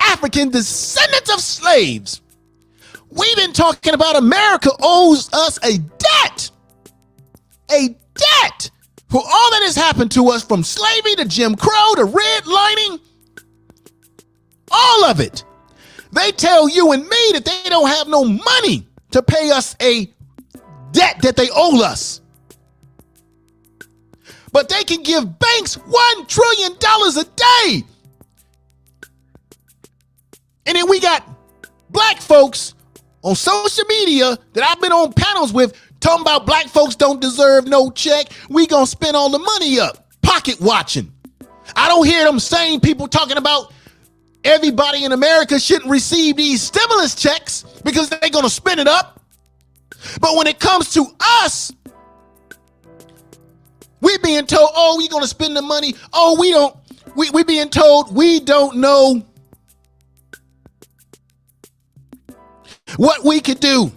African descendants of slaves. We've been talking about America owes us a debt for all that has happened to us, from slavery to Jim Crow to redlining, all of it. They tell you and me that they don't have no money to pay us a debt that they owe us. But they can give banks $1 trillion a day. And then we got black folks on social media that I've been on panels with talking about black folks don't deserve no check. We gonna spend all the money up, pocket watching. I don't hear them same people talking about everybody in America shouldn't receive these stimulus checks because they're gonna spend it up. But when it comes to us, we being told, oh, we gonna spend the money. Oh, we being told we don't know what we could do.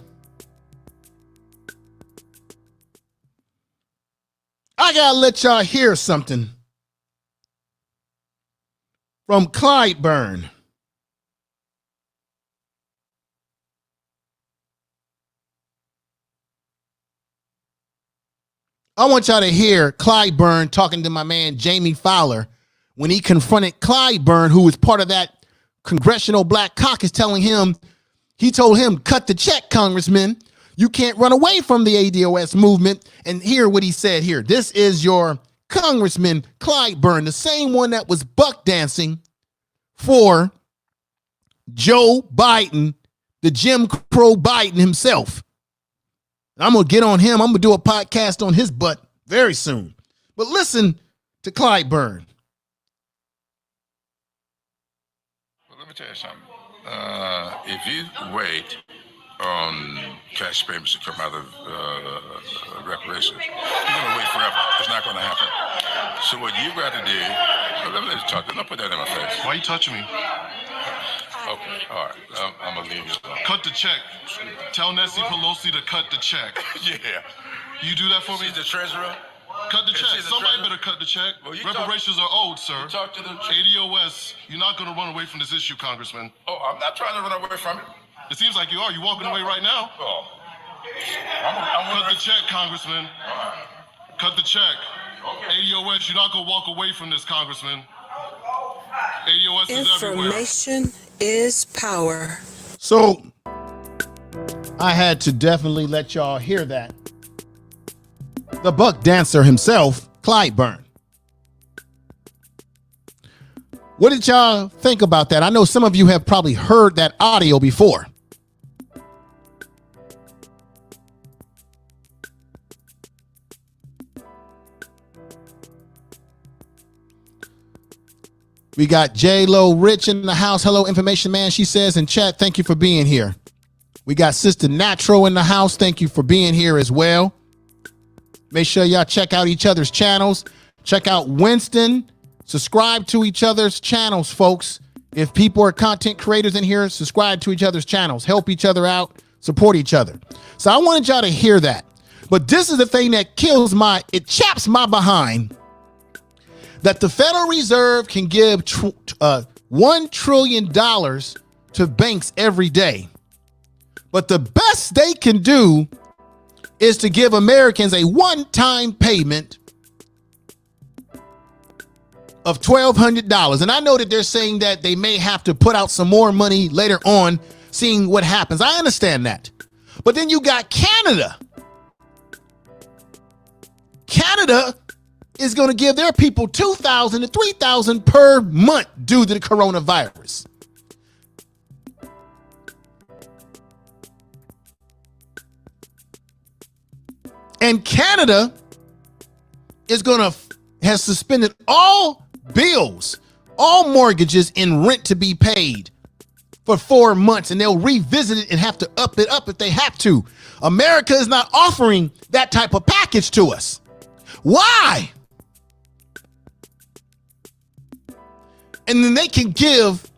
I gotta let y'all hear something from Clyburn. I want y'all to hear Clyburn talking to my man Jamie Fowler when he confronted Clyburn, who was part of that Congressional Black Caucus, he told him, cut the check, Congressman. You can't run away from the ADOS movement. And hear what he said here. This is your Congressman Clyburn, the same one that was buck dancing for Joe Biden, the Jim Crow Biden himself. I'm going to get on him. I'm going to do a podcast on his butt very soon. But listen to Clyburn. Well, let me tell you something. If you wait on cash payments to come out of reparations, you're going to wait forever. It's not going to happen. So what you got to do, let me talk. Don't put that in my face. Why are you touching me? Okay, all right. I'm going to leave you alone. Cut the check. Tell Nancy Pelosi to cut the check. Yeah. You do that for me? She's the treasurer. Cut the check. She's the Somebody treasurer. better cut the check. Well, Reparations are owed, sir. You talk to the ADOS, you're not going to run away from this issue, Congressman. Oh, I'm not trying to run away from it. It seems like you are. You're walking away right now. Oh. Cut the check, Congressman. Cut the check. ADOS, you're not going to walk away from this, Congressman. ADOS is everywhere. Information is power. So I had to definitely let y'all hear that. The buck dancer himself, Clyburn. What did y'all think about that? I know some of you have probably heard that audio before. We got J-Lo Rich in the house. Hello, information man. She says in chat, thank you for being here. We got Sister Natro in the house. Thank you for being here as well. Make sure y'all check out each other's channels. Check out Winston. Subscribe to each other's channels, folks. If people are content creators in here, subscribe to each other's channels. Help each other out. Support each other. So I wanted y'all to hear that. But this is the thing that it chaps my behind. That the Federal Reserve can give $1 trillion to banks every day. But the best they can do is to give Americans a one-time payment of $1,200. And I know that they're saying that they may have to put out some more money later on, seeing what happens. I understand that. But then you got Canada. Canada is going to give their people $2,000 to $3,000 per month due to the coronavirus. And Canada has suspended all bills, all mortgages and rent to be paid for 4 months, and they'll revisit it and have to up it up if they have to. America is not offering that type of package to us. Why? And then they can give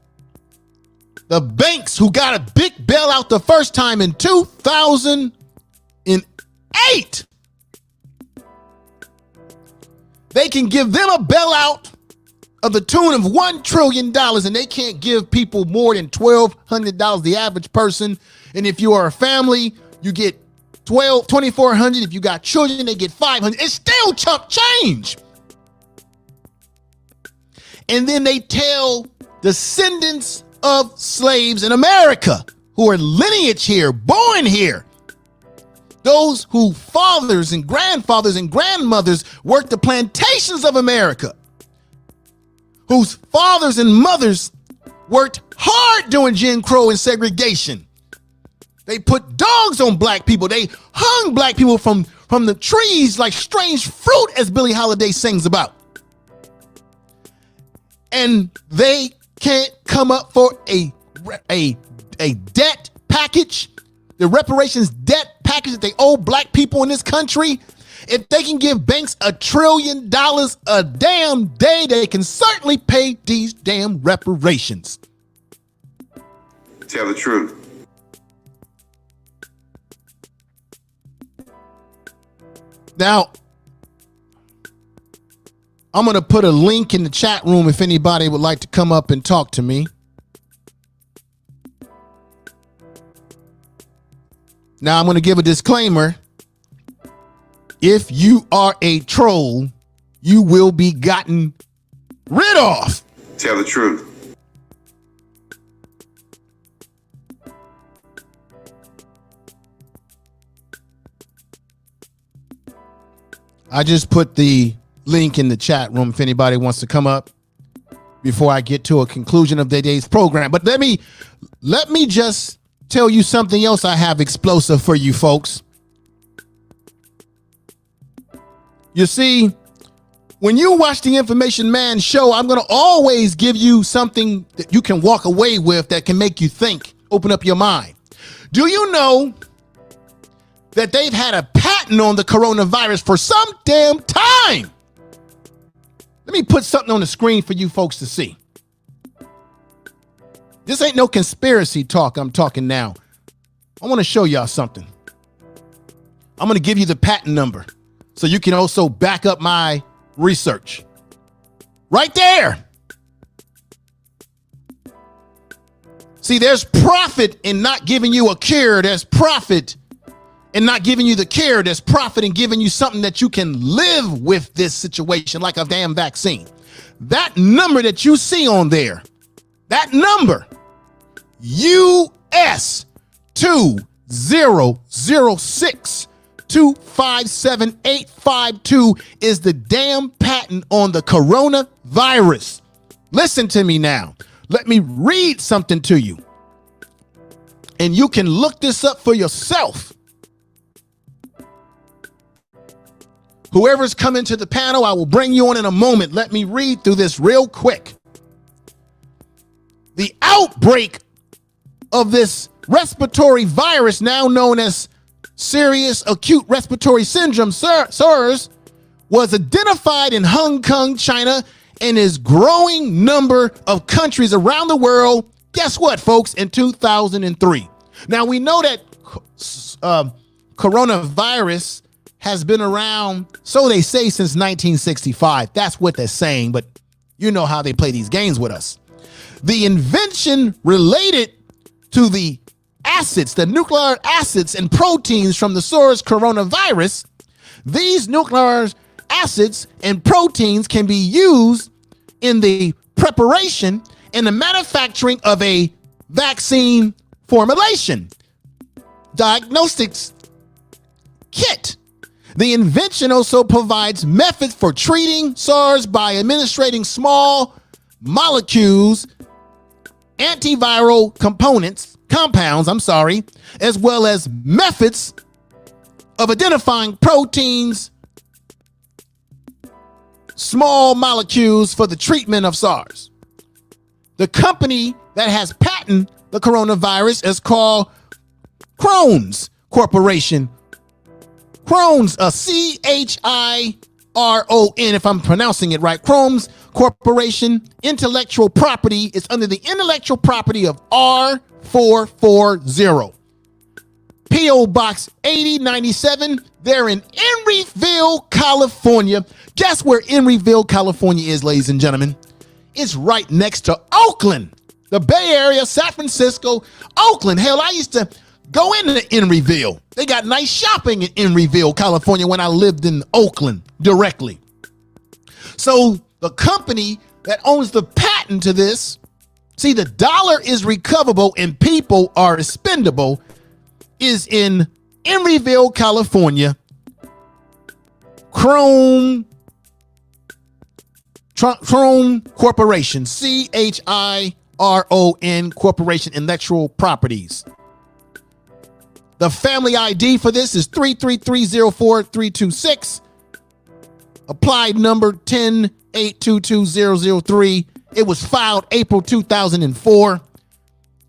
the banks who got a big bailout the first time in 2008. They can give them a bailout of the tune of $1 trillion, and they can't give people more than $1,200, the average person. And if you are a family, you get $2,400. If you got children, they get $500. It's still chump change. And then they tell descendants of slaves in America who are lineage here, born here, those who fathers and grandmothers worked the plantations of America, whose fathers and mothers worked hard during Jim Crow and segregation. They put dogs on black people. They hung black people from the trees like strange fruit, as Billie Holiday sings about. And they can't come up for a debt package, the reparations debt package that they owe black people in this country. If they can give banks $1 trillion a damn day, they can certainly pay these damn reparations. Tell the truth. Now, I'm going to put a link in the chat room if anybody would like to come up and talk to me. Now, I'm going to give a disclaimer. If you are a troll, you will be gotten rid of. Tell the truth. I just put the link in the chat room if anybody wants to come up before I get to a conclusion of today's program. But let me just tell you something else I have explosive for you folks. You see, when you watch the Information Man show, I'm going to always give you something that you can walk away with that can make you think, open up your mind. Do you know that they've had a patent on the coronavirus for some damn time? Let me put something on the screen for you folks to see. This ain't no conspiracy talk I'm talking now. I want to show y'all something. I'm going to give you the patent number so you can also back up my research. Right there. See, there's profit in not giving you a cure. There's profit in not giving you the cure. There's profit in giving you something that you can live with this situation, like a damn vaccine. That number that you see on there, that number, US 2006 257-852 is the damn patent on the coronavirus. Listen to me now. Let me read something to you. And you can look this up for yourself. Whoever's coming to the panel, I will bring you on in a moment. Let me read through this real quick. The outbreak of this respiratory virus, now known as serious acute respiratory syndrome, SARS, was identified in Hong Kong, China, and is growing number of countries around the world. Guess what, folks? In 2003. Now, we know that coronavirus has been around, so they say, since 1965. That's what they're saying, but you know how they play these games with us. The invention related to the acids, the nucleic acids and proteins from the SARS coronavirus. These nucleic acids and proteins can be used in the preparation and the manufacturing of a vaccine formulation diagnostics kit. The invention also provides methods for treating SARS by administering small molecules, antiviral compounds, as well as methods of identifying proteins, small molecules for the treatment of SARS. The company that has patented the coronavirus is called Crohn's Corporation. Crohn's, C-H-I-R-O-N, if I'm pronouncing it right. Crohn's Corporation intellectual property is under the intellectual property of R440. P.O. Box 8097. They're in Emeryville, California. Guess where Emeryville, California is, ladies and gentlemen? It's right next to Oakland, the Bay Area, San Francisco, Oakland. Hell, I used to go into Emeryville. They got nice shopping in Emeryville, California when I lived in Oakland directly. So the company that owns the patent to this, see, the dollar is recoverable and people are expendable, is in Emeryville, California. Crohn Corporation, C-H-I-R-O-N. RON Corporation Intellectual Properties. The family ID for this is 33304-326. Applied number 10822-003. It was filed April 2004.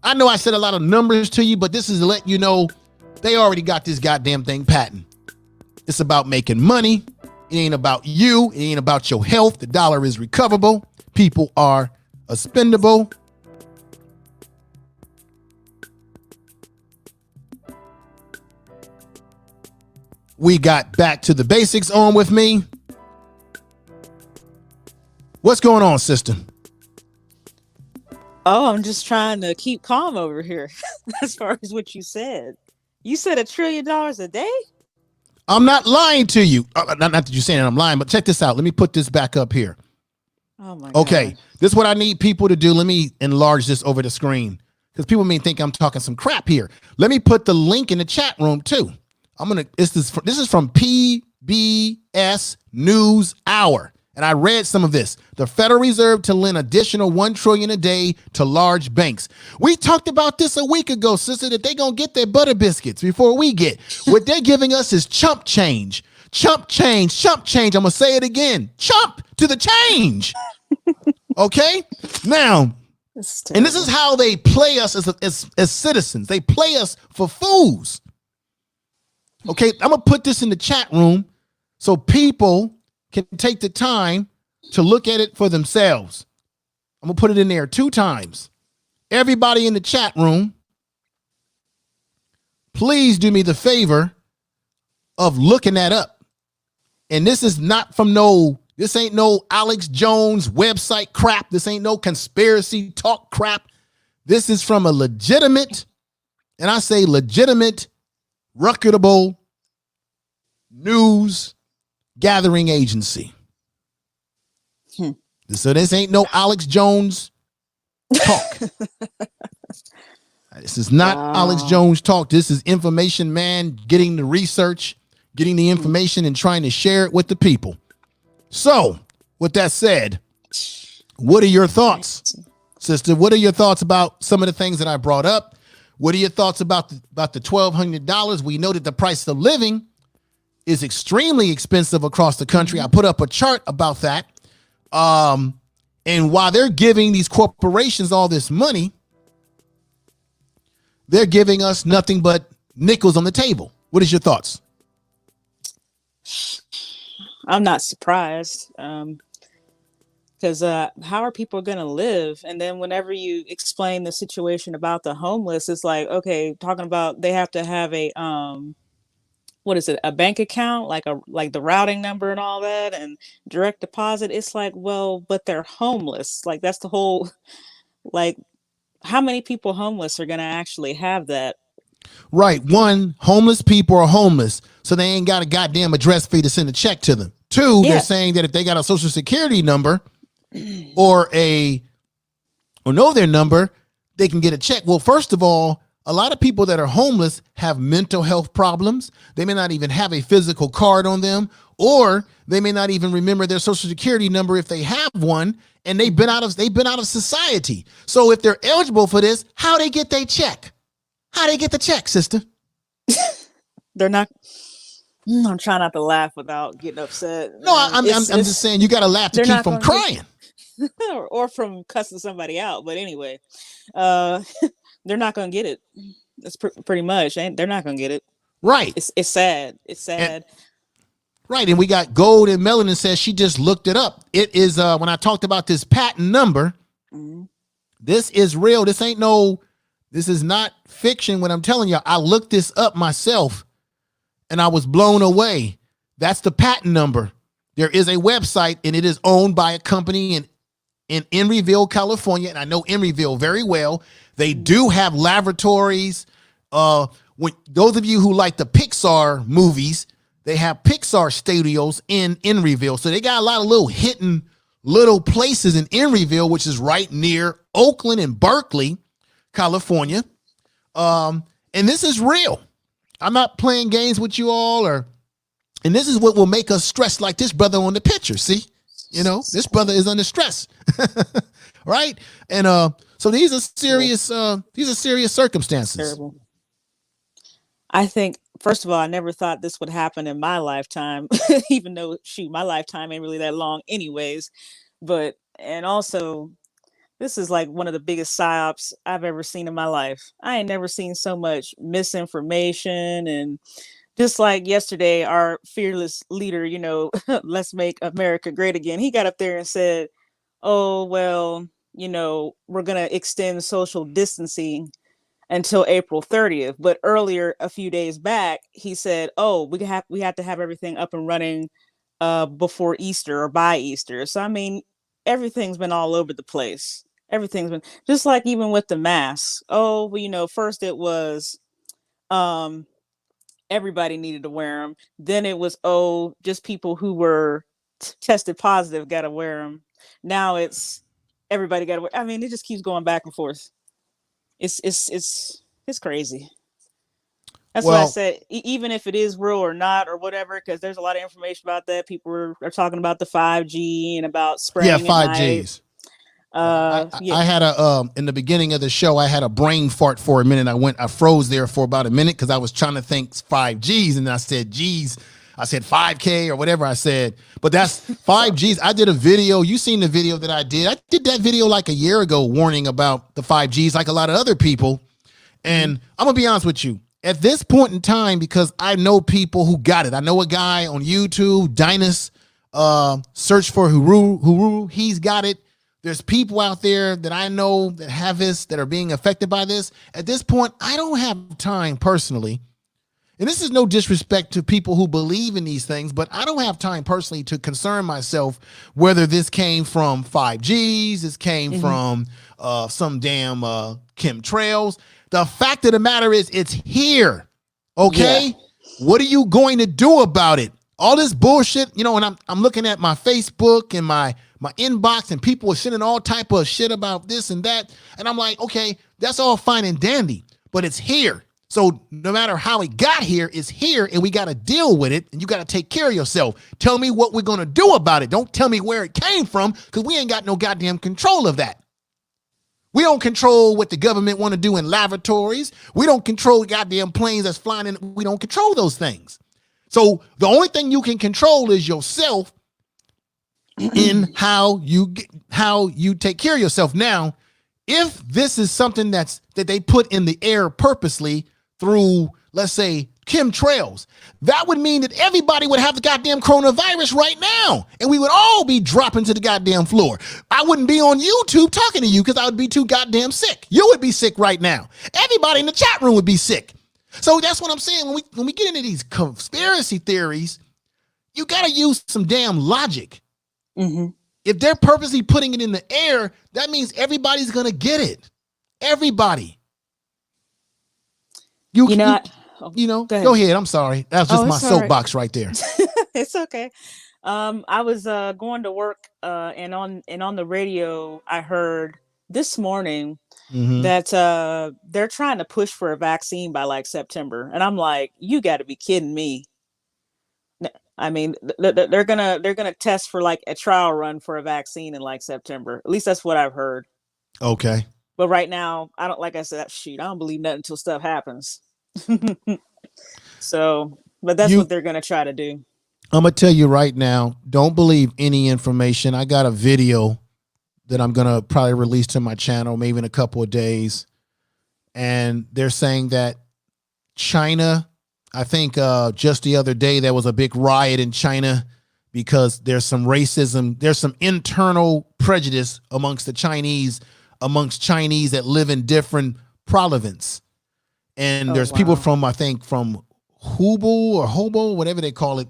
I know I said a lot of numbers to you, but this is to let you know they already got this goddamn thing patent. It's about making money. It ain't about you. It ain't about your health. The dollar is recoverable. People are expendable. We got back to the basics on with me. What's going on, sister? Oh, I'm just trying to keep calm over here as far as what you said. You said $1 trillion a day? I'm not lying to you. Not that you're saying I'm lying, but check this out. Let me put this back up here. Oh my Okay, God. this is what I need people to do. Let me enlarge this over the screen because people may think I'm talking some crap here. Let me put the link in the chat room too. This is from PBS News Hour. And I read some of this. The Federal Reserve to lend additional $1 trillion a day to large banks. We talked about this a week ago, sister, that they gonna get their butter biscuits before we get. What they're giving us is chump change. Chump change, chump change. I'm gonna say it again. Chump to the change. Okay? Now, and this is how they play us as citizens. They play us for fools. Okay, I'm gonna put this in the chat room so people can take the time to look at it for themselves. I'm gonna put it in there 2 times. Everybody in the chat room, please do me the favor of looking that up. And this is not from this ain't no Alex Jones website crap. This ain't no conspiracy talk crap. This is from a legitimate, and I say legitimate, reputable news gathering agency. So this ain't no Alex Jones talk. This is not Alex Jones talk. This is information man getting the research, getting the information and trying to share it with the people. So with that said, what are your thoughts, sister? What are your thoughts about some of the things that I brought up? What are your thoughts about the $1,200? We know that the price of living is extremely expensive across the country. I put up a chart about that. And while they're giving these corporations all this money, they're giving us nothing but nickels on the table. What is your thoughts? I'm not surprised. Because how are people going to live? And then whenever you explain the situation about the homeless, it's like, okay, talking about they have to have a what is it, a bank account, like the routing number and all that, and direct deposit. It's like, well, but they're homeless. Like that's the whole, like, how many people homeless are going to actually have that? Right. 1, homeless people are homeless, so they ain't got a goddamn address for you to send a check to them. 2, they're saying that if they got a social security number or know their number, they can get a check. Well, first of all, a lot of people that are homeless have mental health problems. They may not even have a physical card on them, or they may not even remember their social security number if they have one, and they've been out of society. So if they're eligible for this, how they get their check? How they get the check, sister? They're not. I'm trying not to laugh without getting upset. No, I'm just saying you got to laugh to keep from crying. or from cussing somebody out. But anyway, they're not going to get it. That's pretty much. They're not going to get it. Right. It's sad. It's sad. Right. And we got Gold and Melanin says she just looked it up. It is when I talked about this patent number, this is real. This is not fiction. When I'm telling you, I looked this up myself and I was blown away. That's the patent number. There is a website and it is owned by a company in Emeryville, California. And I know Emeryville very well. They do have laboratories. When those of you who like the Pixar movies, they have Pixar studios in Emeryville. So they got a lot of little hidden little places in Emeryville, which is right near Oakland and Berkeley, California. And this is real. I'm not playing games with you all, and this is what will make us stress like this brother on the picture. See, this brother is under stress. Right. And So these are serious circumstances. Terrible. I think, first of all, I never thought this would happen in my lifetime, even though, shoot, my lifetime ain't really that long anyways. And also, this is like one of the biggest psyops I've ever seen in my life. I ain't never seen so much misinformation. And just like yesterday, our fearless leader, let's make America great again. He got up there and said, oh, well, we're going to extend social distancing until April 30th. But earlier, a few days back, he said, oh, we have to have everything up and running before Easter or by Easter. So, I mean, everything's been all over the place. Everything's been just like even with the masks. Oh, well, first it was everybody needed to wear them. Then it was, oh, just people who were tested positive got to wear them. Now it's everybody got to wear. I mean, it just keeps going back and forth. It's crazy. That's why I said, even if it is real or not or whatever, because there's a lot of information about that. People are talking about the 5G and about spraying. Yeah, 5Gs. I had in the beginning of the show, I had a brain fart for a minute. I froze there for about a minute because I was trying to think 5Gs, and I said, geez, I said 5K or whatever I said, but that's 5Gs. I did a video. You seen the video that I did. I did that video like a year ago warning about the 5Gs like a lot of other people. And I'm going to be honest with you. At this point in time, because I know people who got it. I know a guy on YouTube, Dinus, search for Huru. He's got it. There's people out there that I know that have this, that are being affected by this. At this point, I don't have time personally. And this is no disrespect to people who believe in these things, but I don't have time personally to concern myself whether this came from 5Gs, this came from some damn chemtrails. The fact of the matter is it's here. Okay. Yeah. What are you going to do about it? All this bullshit, and I'm looking at my Facebook and my inbox, and people are sending all type of shit about this and that. And I'm like, okay, that's all fine and dandy, but it's here. So no matter how it got here, it's here, and we got to deal with it, and you got to take care of yourself. Tell me what we're going to do about it. Don't tell me where it came from, because we ain't got no goddamn control of that. We don't control what the government want to do in laboratories. We don't control goddamn planes that's flying in. We don't control those things. So the only thing you can control is yourself in how you take care of yourself. Now, if this is something that they put in the air purposely through, let's say, chemtrails, that would mean that everybody would have the goddamn coronavirus right now, and we would all be dropping to the goddamn floor. I wouldn't be on YouTube talking to you because I would be too goddamn sick. You would be sick right now. Everybody in the chat room would be sick. So that's what I'm saying. When we get into these conspiracy theories, you got to use some damn logic. Mm-hmm. If they're purposely putting it in the air, that means everybody's going to get it. Everybody. Go ahead. I'm sorry. That's just my soapbox right there. It's okay. I was going to work and on the radio, I heard this morning that they're trying to push for a vaccine by like September. And I'm like, you got to be kidding me. I mean, they're gonna test for like a trial run for a vaccine in like September. At least that's what I've heard. Okay. But right now, I don't believe nothing until stuff happens. So, but that's what they're gonna try to do. I'm gonna tell you right now, don't believe any information. I got a video that I'm gonna probably release to my channel maybe in a couple of days, and they're saying that China, I think just the other day there was a big riot in China because there's some racism, there's some internal prejudice amongst Chinese that live in different provinces. And there's people from, I think, from Hobo, whatever they call it.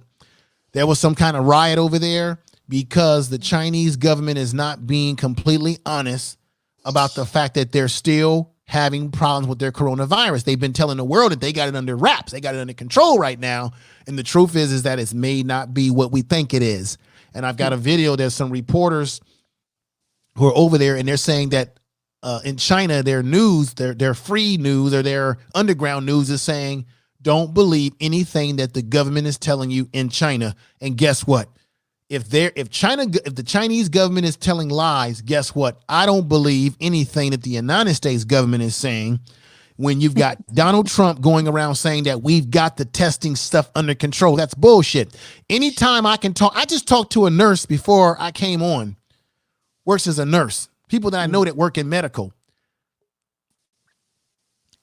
There was some kind of riot over there because the Chinese government is not being completely honest about the fact that they're still having problems with their coronavirus. They've been telling the world that they got it under wraps. They got it under control right now. And the truth is that it may not be what we think it is. And I've got a video. There's some reporters who are over there, and they're saying that in China, their news, their free news or their underground news is saying, don't believe anything that the government is telling you in China. And guess what? if the Chinese government is telling lies, guess what? I don't believe anything that the United States government is saying when you've got Donald Trump going around saying that we've got the testing stuff under control. That's bullshit. Anytime I can talk, I just talked to a nurse before I came on, works as a nurse, people that I know that work in medical,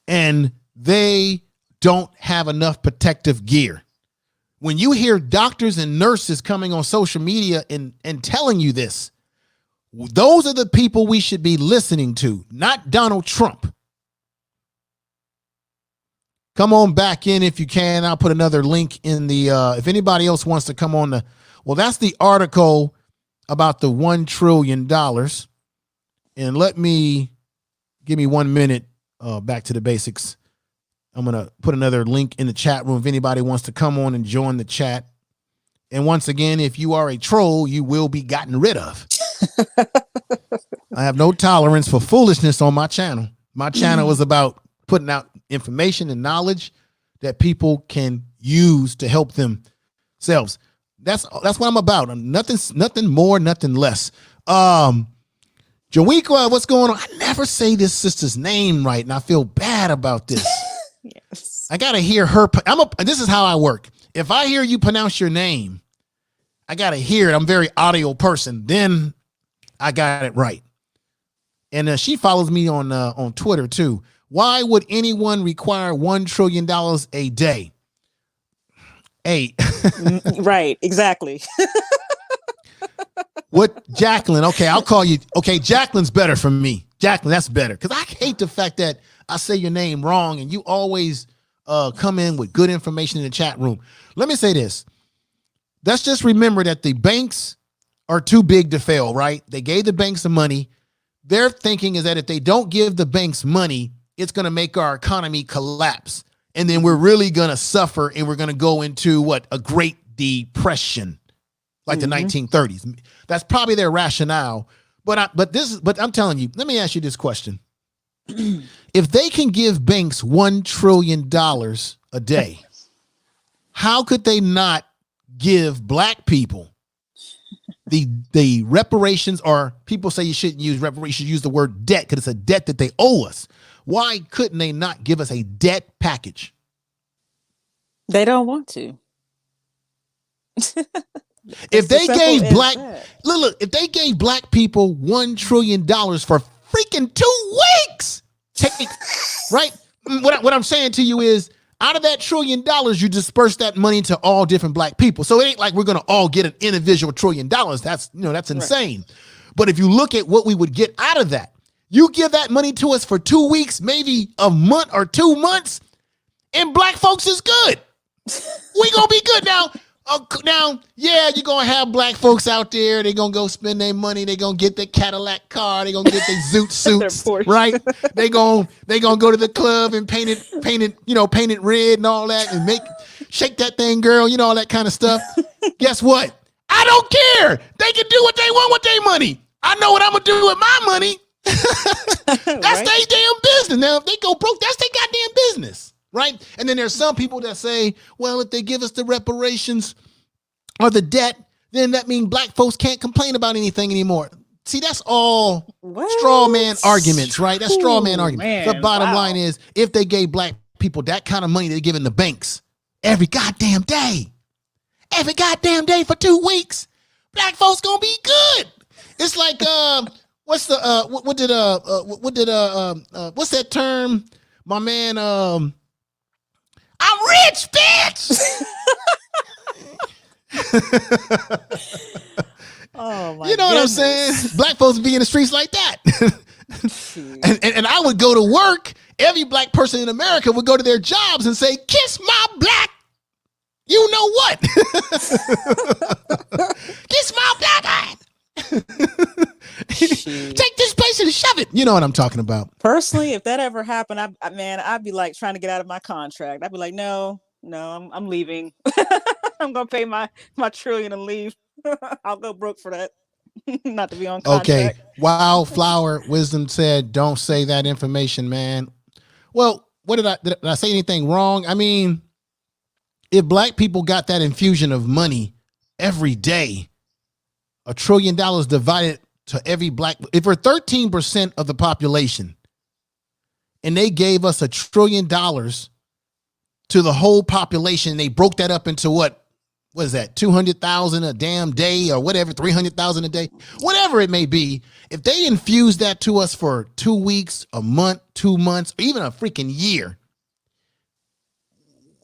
and they don't have enough protective gear. When you hear doctors and nurses coming on social media and telling you this, those are the people we should be listening to, not Donald Trump. Come on back in if you can. I'll put another link in the, if anybody else wants to come on well, that's the article about the $1 trillion. And give me 1 minute, back to the basics. I'm going to put another link in the chat room if anybody wants to come on and join the chat. And once again, if you are a troll, you will be gotten rid of. I have no tolerance for foolishness on my channel. My channel is about putting out information and knowledge that people can use to help themselves. That's what I'm about. Nothing more, nothing less. Joequa, what's going on? I never say this sister's name right, and I feel bad about this. Yes. I gotta hear her. This is how I work. If I hear you pronounce your name, I gotta hear it. I'm a very audio person. Then I got it right. And she follows me on Twitter too. Why would anyone require $1 trillion a day? Hey, Right, exactly. what, Jacqueline? Okay, I'll call you. Okay, Jacqueline's better for me. Jacqueline, that's better, because I hate the fact that I say your name wrong and you always come in with good information in the chat room. Let me say this. Let's just remember that the banks are too big to fail, right? They gave the banks the money. Their thinking is that if they don't give the banks money, it's going to make our economy collapse. And then we're really going to suffer and we're going to go into a Great Depression, like the 1930s. That's probably their rationale. But I'm telling you, let me ask you this question. If they can give banks $1 trillion a day, how could they not give black people the reparations? Or people say you shouldn't use reparations, you should use the word debt because it's a debt that they owe us. Why couldn't they not give us a debt package? They don't want to. If they gave if they gave black people $1 trillion for freaking 2 weeks, right? What I'm saying to you is, out of that $1 trillion, you disperse that money to all different black people. So it ain't like we're going to all get an individual $1 trillion. That's insane. Right. But if you look at what we would get out of that, you give that money to us for 2 weeks, maybe a month or 2 months, and black folks is good. We gonna be good now. Yeah, you're gonna have black folks out there. They're gonna go spend their money. They're gonna get their Cadillac car. They're gonna get their zoot suits, right? They gonna go to the club and paint it red and all that, and shake that thing, girl. All that kind of stuff. Guess what? I don't care. They can do what they want with their money. I know what I'm gonna do with my money. That's right? Their damn business. Now, if they go broke, that's their goddamn business. Right? And then there's some people that say, well, if they give us the reparations or the debt, then that means black folks can't complain about anything anymore. See, that's all straw man arguments, right? That's straw man arguments. The bottom line is, if they gave black people that kind of money they're giving the banks every goddamn day for 2 weeks, black folks gonna be good. It's like what's that term? My man, I'm rich, bitch. Oh my! You know what I'm saying? Black folks be in the streets like that. and I would go to work. Every black person in America would go to their jobs and say, "Kiss my black." You know what? Kiss my black eye. Take this place and shove it. You know what I'm talking about. Personally, if that ever happened, I'd be like trying to get out of my contract. I'd be like, no, I'm leaving. I'm gonna pay my $1 trillion and leave. I'll go broke for that. Not to be on contract. Okay. Wildflower Wisdom said, don't say that information, man. Well, did I say anything wrong? I mean, if black people got that infusion of money every day, $1 trillion divided to every black, if we're 13% of the population and they gave us $1 trillion to the whole population, they broke that up into what is that, 200,000 a damn day or whatever, 300,000 a day, whatever it may be. If they infuse that to us for 2 weeks, a month, 2 months, or even a freaking year,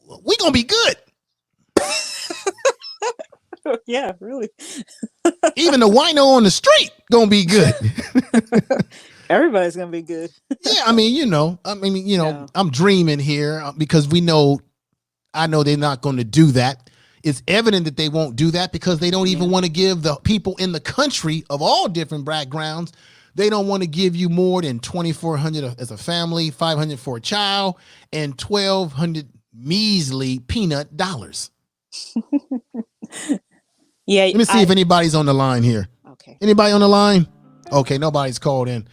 we're going to be good. Yeah, really. Even the wino on the street going to be good. Everybody's going to be good. Yeah, I mean, Yeah. I'm dreaming here because I know they're not going to do that. It's evident that they won't do that because they don't even want to give the people in the country of all different backgrounds, they don't want to give you more than $2,400 as a family, $500 for a child, and $1,200 measly peanut dollars. Yeah. Let me see if anybody's on the line here. Okay. Anybody on the line? Okay, nobody's called in.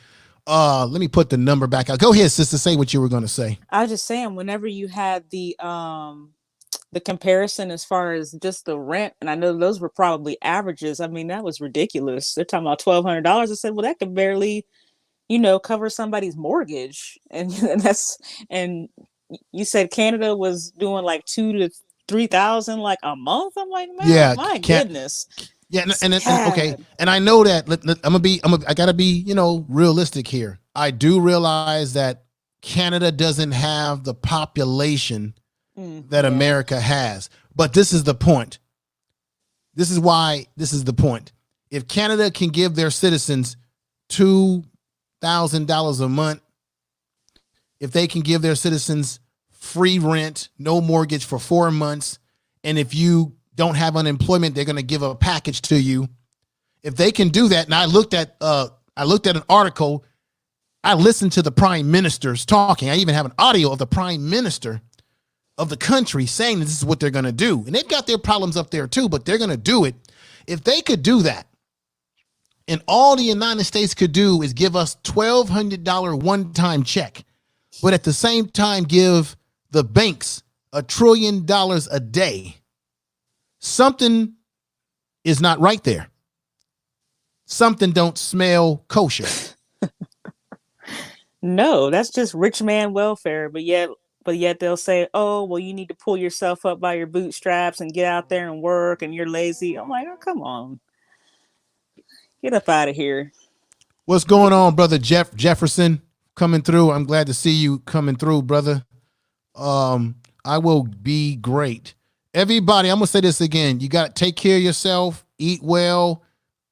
Let me put the number back out. Go ahead, sister, say what you were going to say. I was just saying, whenever you had the comparison as far as just the rent, and I know those were probably averages. I mean, that was ridiculous. They're talking about $1,200. I said, well, that could barely, cover somebody's mortgage, and and you said Canada was doing like 2,000 to 3,000 like a month. I'm like, man, Yeah, my goodness. Yeah, and okay, and I know that I gotta be realistic here. I do realize that Canada doesn't have the population that America has, but this is the point. This is why this is the point. If Canada can give their citizens $2,000 a month, if they can give their citizens free rent, no mortgage for 4 months, and if you don't have unemployment, they're going to give a package to you. If they can do that, and I looked at an article, I listened to the prime ministers talking. I even have an audio of the prime minister of the country saying this is what they're going to do. And they've got their problems up there too, but they're going to do it. If they could do that, and all the United States could do is give us $1,200 one-time check, but at the same time give the banks $1 trillion a day, something is not right there. Something don't smell kosher. No, that's just rich man welfare. But yet they'll say, oh, well, you need to pull yourself up by your bootstraps and get out there and work, and you're lazy. I'm like, oh, come on. Get up out of here. What's going on, brother Jefferson? Coming through. I'm glad to see you coming through, brother. I will be great. Everybody, I'm going to say this again. You got to take care of yourself, eat well,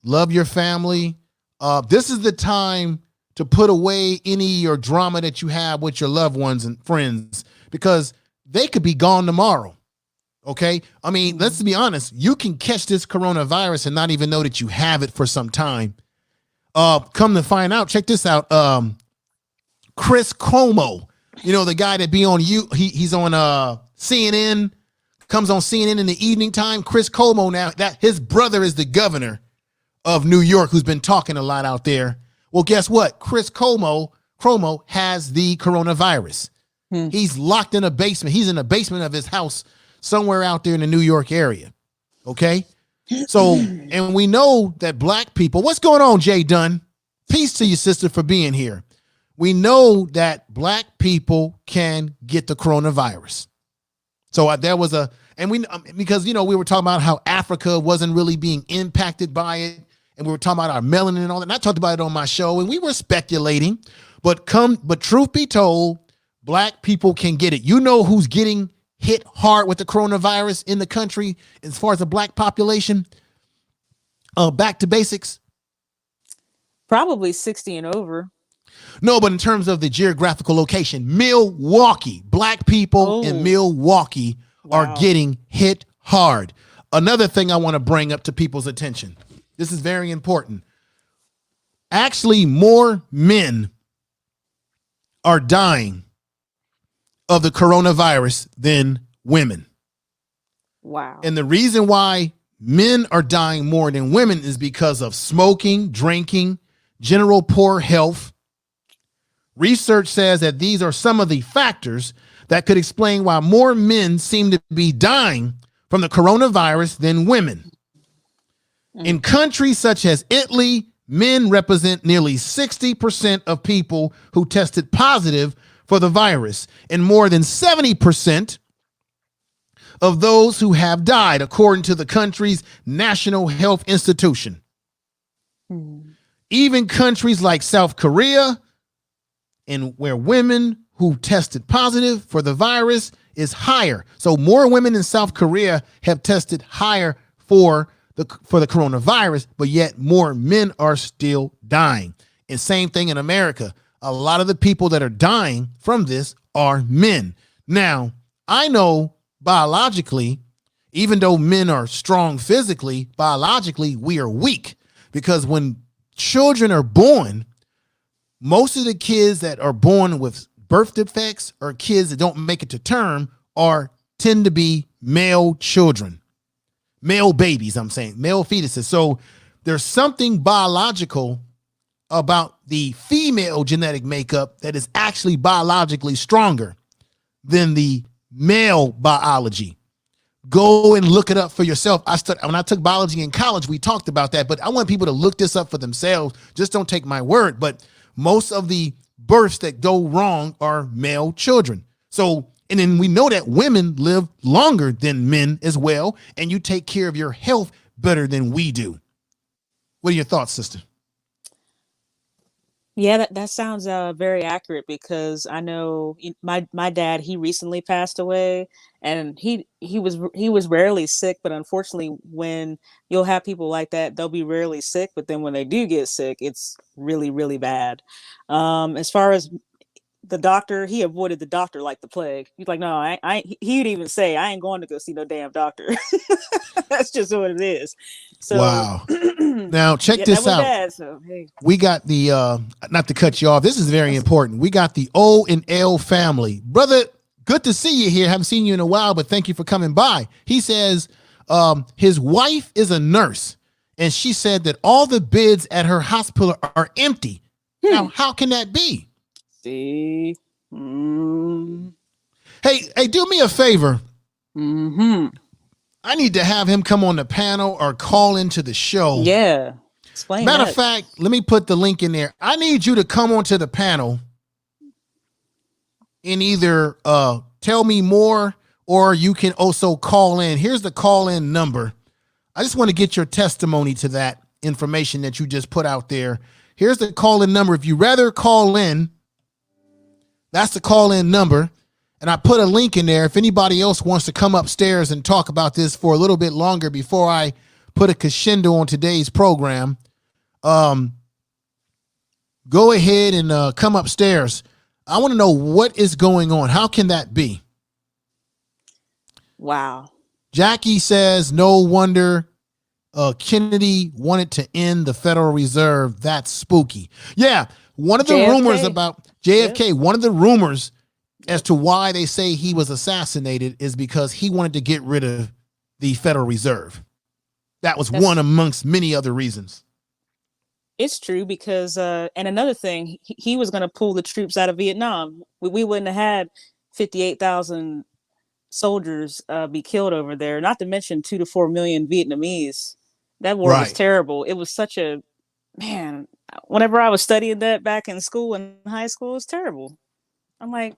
love your family. This is the time to put away any of your drama that you have with your loved ones and friends, because they could be gone tomorrow. Okay. I mean, let's be honest. You can catch this coronavirus and not even know that you have it for some time. Come to find out, check this out. Chris Cuomo, the guy that be on he's on CNN, comes on CNN in the evening time. Chris Cuomo, now that his brother is the governor of New York, who's been talking a lot out there. Well, guess what? Chris Cuomo has the coronavirus. He's locked in a basement. He's in the basement of his house somewhere out there in the New York area. Okay. So, and we know that black people, what's going on, Jay Dunn? Peace to you, sister, for being here. We know that black people can get the coronavirus. So because we were talking about how Africa wasn't really being impacted by it. And we were talking about our melanin and all that. And I talked about it on my show, and we were speculating, but truth be told, black people can get it. You know who's getting hit hard with the coronavirus in the country as far as the black population? Back to basics. Probably 60 and over. No, but in terms of the geographical location, Milwaukee, black people in Milwaukee are getting hit hard. Another thing I want to bring up to people's attention. This is very important. Actually, more men are dying of the coronavirus than women. Wow. And the reason why men are dying more than women is because of smoking, drinking, general poor health. Research says that these are some of the factors that could explain why more men seem to be dying from the coronavirus than women. In countries such as Italy, men represent nearly 60% of people who tested positive for the virus, and more than 70% of those who have died, according to the country's National Health Institution. Even countries like South Korea, and where women who tested positive for the virus is higher. So more women in South Korea have tested higher for the coronavirus, but yet more men are still dying. And same thing in America. A lot of the people that are dying from this are men. Now, I know biologically, even though men are strong physically, biologically, we are weak, because when children are born, most of the kids that are born with birth defects or kids that don't make it to term tend to be male children, male babies, I'm saying, male fetuses. So there's something biological about the female genetic makeup that is actually biologically stronger than the male biology. Go and look it up for yourself. When I took biology in college, we talked about that, but I want people to look this up for themselves. Just don't take my word. But most of the births that go wrong are male children. So, and then we know that women live longer than men as well, and you take care of your health better than we do. What are your thoughts, sister? Yeah, that sounds very accurate, because I know my dad, he recently passed away, and he was rarely sick, but unfortunately when you'll have people like that, they'll be rarely sick, but then when they do get sick, it's really, really bad. As far as the doctor, he avoided the doctor like the plague. He's like, no, he'd even say, I ain't going to go see no damn doctor. That's just what it is. So wow. Now check this out. Bad, so, hey. We got the not to cut you off, this is very important. We got the O and L family. Brother, good to see you here. Haven't seen you in a while, but thank you for coming by. He says his wife is a nurse, and she said that all the beds at her hospital are empty. Now, how can that be? See? Hey, do me a favor. Mm-hmm. I need to have him come on the panel or call into the show. Yeah. Explain Matter that. of fact, let me put the link in there. I need you to come onto the panel and either tell me more, or you can also call in. Here's the call-in number. I just want to get your testimony to that information that you just put out there. Here's the call-in number. If you rather call in, that's the call-in number. And I put a link in there. If anybody else wants to come upstairs and talk about this for a little bit longer before I put a crescendo on today's program, go ahead and come upstairs. I want to know what is going on. How can that be? Wow. Jackie says, no wonder Kennedy wanted to end the Federal Reserve. That's spooky. Yeah. One of the JFK. rumors about JFK, Yeah. one of the rumors as to why they say he was assassinated is because he wanted to get rid of the Federal Reserve. That was one amongst many other reasons. It's true, because and another thing, he was going to pull the troops out of Vietnam. We wouldn't have had 58,000 soldiers be killed over there, not to mention 2 to 4 million Vietnamese. That war was terrible. It was such a, man, whenever I was studying that back in school, in high school, it was terrible. I'm like,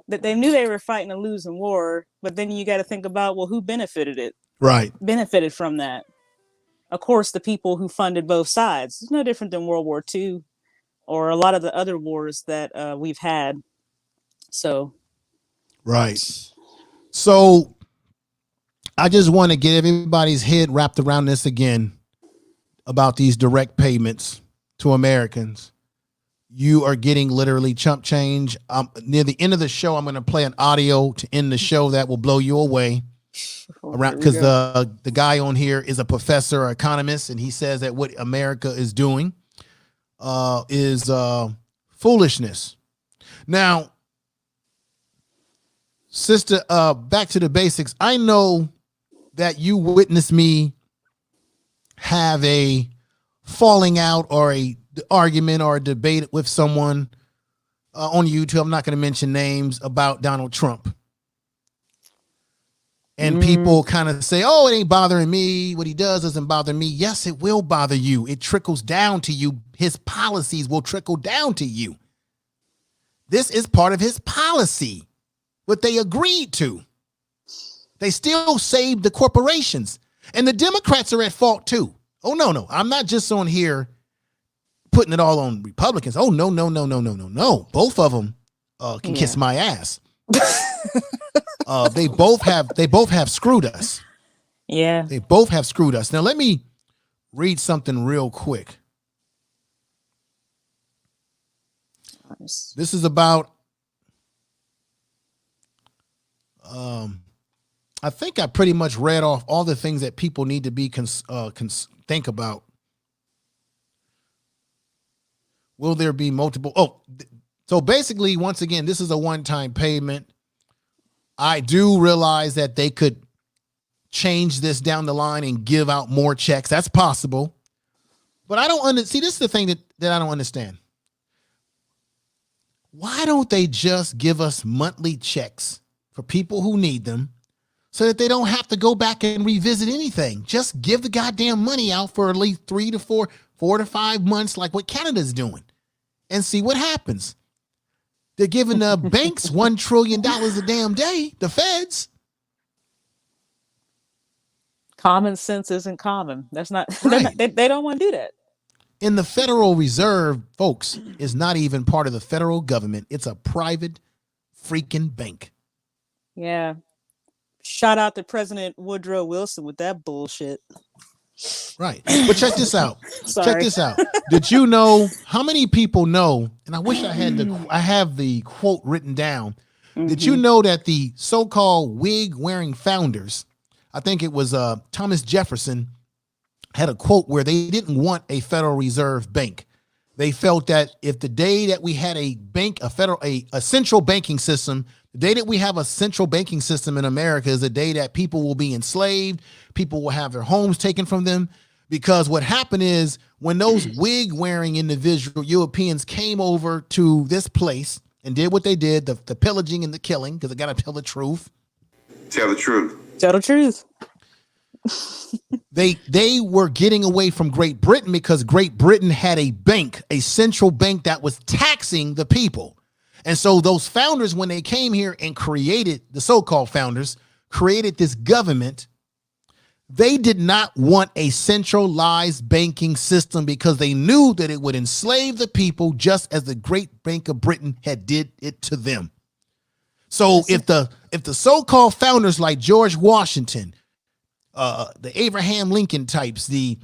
that they knew they were fighting a losing war, but then you got to think about, well, who benefited from that? Of course, the people who funded both sides. It's no different than World War II or a lot of the other wars that we've had. So, right. So I just want to get everybody's head wrapped around this again about these direct payments to Americans. You are getting literally chump change. Near the end of the show, I'm going to play an audio to end the show that will blow you away. Around, because the guy on here is a professor or economist, and he says that what America is doing is foolishness. Now, sister, back to the basics. I know that you witnessed me have a falling out or a argument or a debate with someone on YouTube. I'm not going to mention names, about Donald Trump. And people kind of say, oh, it ain't bothering me. What he does doesn't bother me. Yes, it will bother you. It trickles down to you. His policies will trickle down to you. This is part of his policy, what they agreed to. They still saved the corporations. And the Democrats are at fault too. Oh, no. I'm not just on here putting it all on Republicans. Oh, no. Both of them can kiss my ass. They both have screwed us. Yeah. They both have screwed us. Now let me read something real quick. Nice. This is about I think I pretty much read off all the things that people need to be think about. Will there be multiple? So basically, once again, this is a one-time payment. I do realize that they could change this down the line and give out more checks. That's possible. But I don't see, this is the thing that I don't understand. Why don't they just give us monthly checks for people who need them so that they don't have to go back and revisit anything? Just give the goddamn money out for at least 3 to 4 to 5 months, like what Canada's doing, and see what happens. They're giving the banks $1 trillion a damn day, the feds. Common sense isn't common. That's not, Right. they don't want to do that. And the Federal Reserve, folks, is not even part of the federal government. It's a private freaking bank. Yeah. Shout out to President Woodrow Wilson with that bullshit. Right. But check this out. Sorry. Check this out. Did you know, how many people know, and I wish I have the quote written down. Did you know that the so-called wig wearing founders, I think it was Thomas Jefferson, had a quote where they didn't want a Federal Reserve bank. They felt that if the day that we had a central banking system, the day that we have a central banking system in America is the day that people will be enslaved, people will have their homes taken from them. Because what happened is when those wig wearing individual Europeans came over to this place and did what they did, the pillaging and the killing, because they got to tell the truth. Tell the truth. Tell the truth. They were getting away from Great Britain because Great Britain had a bank, a central bank that was taxing the people. And so those founders, when they came here and created, the so-called founders, created this government, they did not want a centralized banking system because they knew that it would enslave the people just as the Great Bank of Britain had did it to them. So if the so-called founders like George Washington, the Abraham Lincoln types, the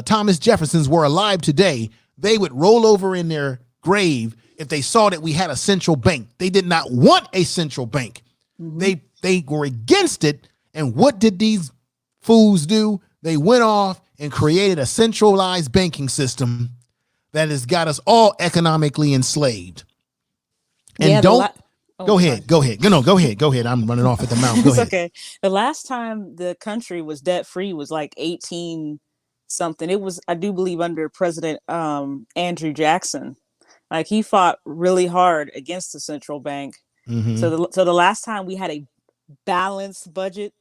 Thomas Jeffersons were alive today, they would roll over in their grave if they saw that we had a central bank. They did not want a central bank. They were against it. And what did these fools do? They went off and created a centralized banking system that has got us all economically enslaved. And Yeah, go ahead. No, go ahead. I'm running off at the mouth. Go It's ahead. okay. The last time the country was debt free was like 18 something. It was, I do believe, under President Andrew Jackson. Like, he fought really hard against the central bank. Mhm. So the last time we had a balanced budget,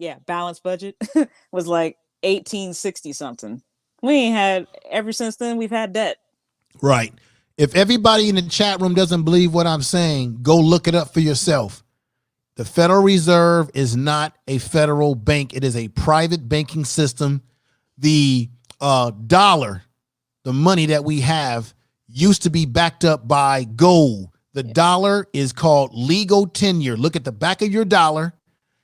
was like 1860 something. We ain't had, ever since then we've had debt. Right. If everybody in the chat room doesn't believe what I'm saying, go look it up for yourself. The Federal Reserve is not a federal bank. It is a private banking system. The dollar, the money that we have, used to be backed up by gold. The dollar is called legal tenure. Look at the back of your dollar.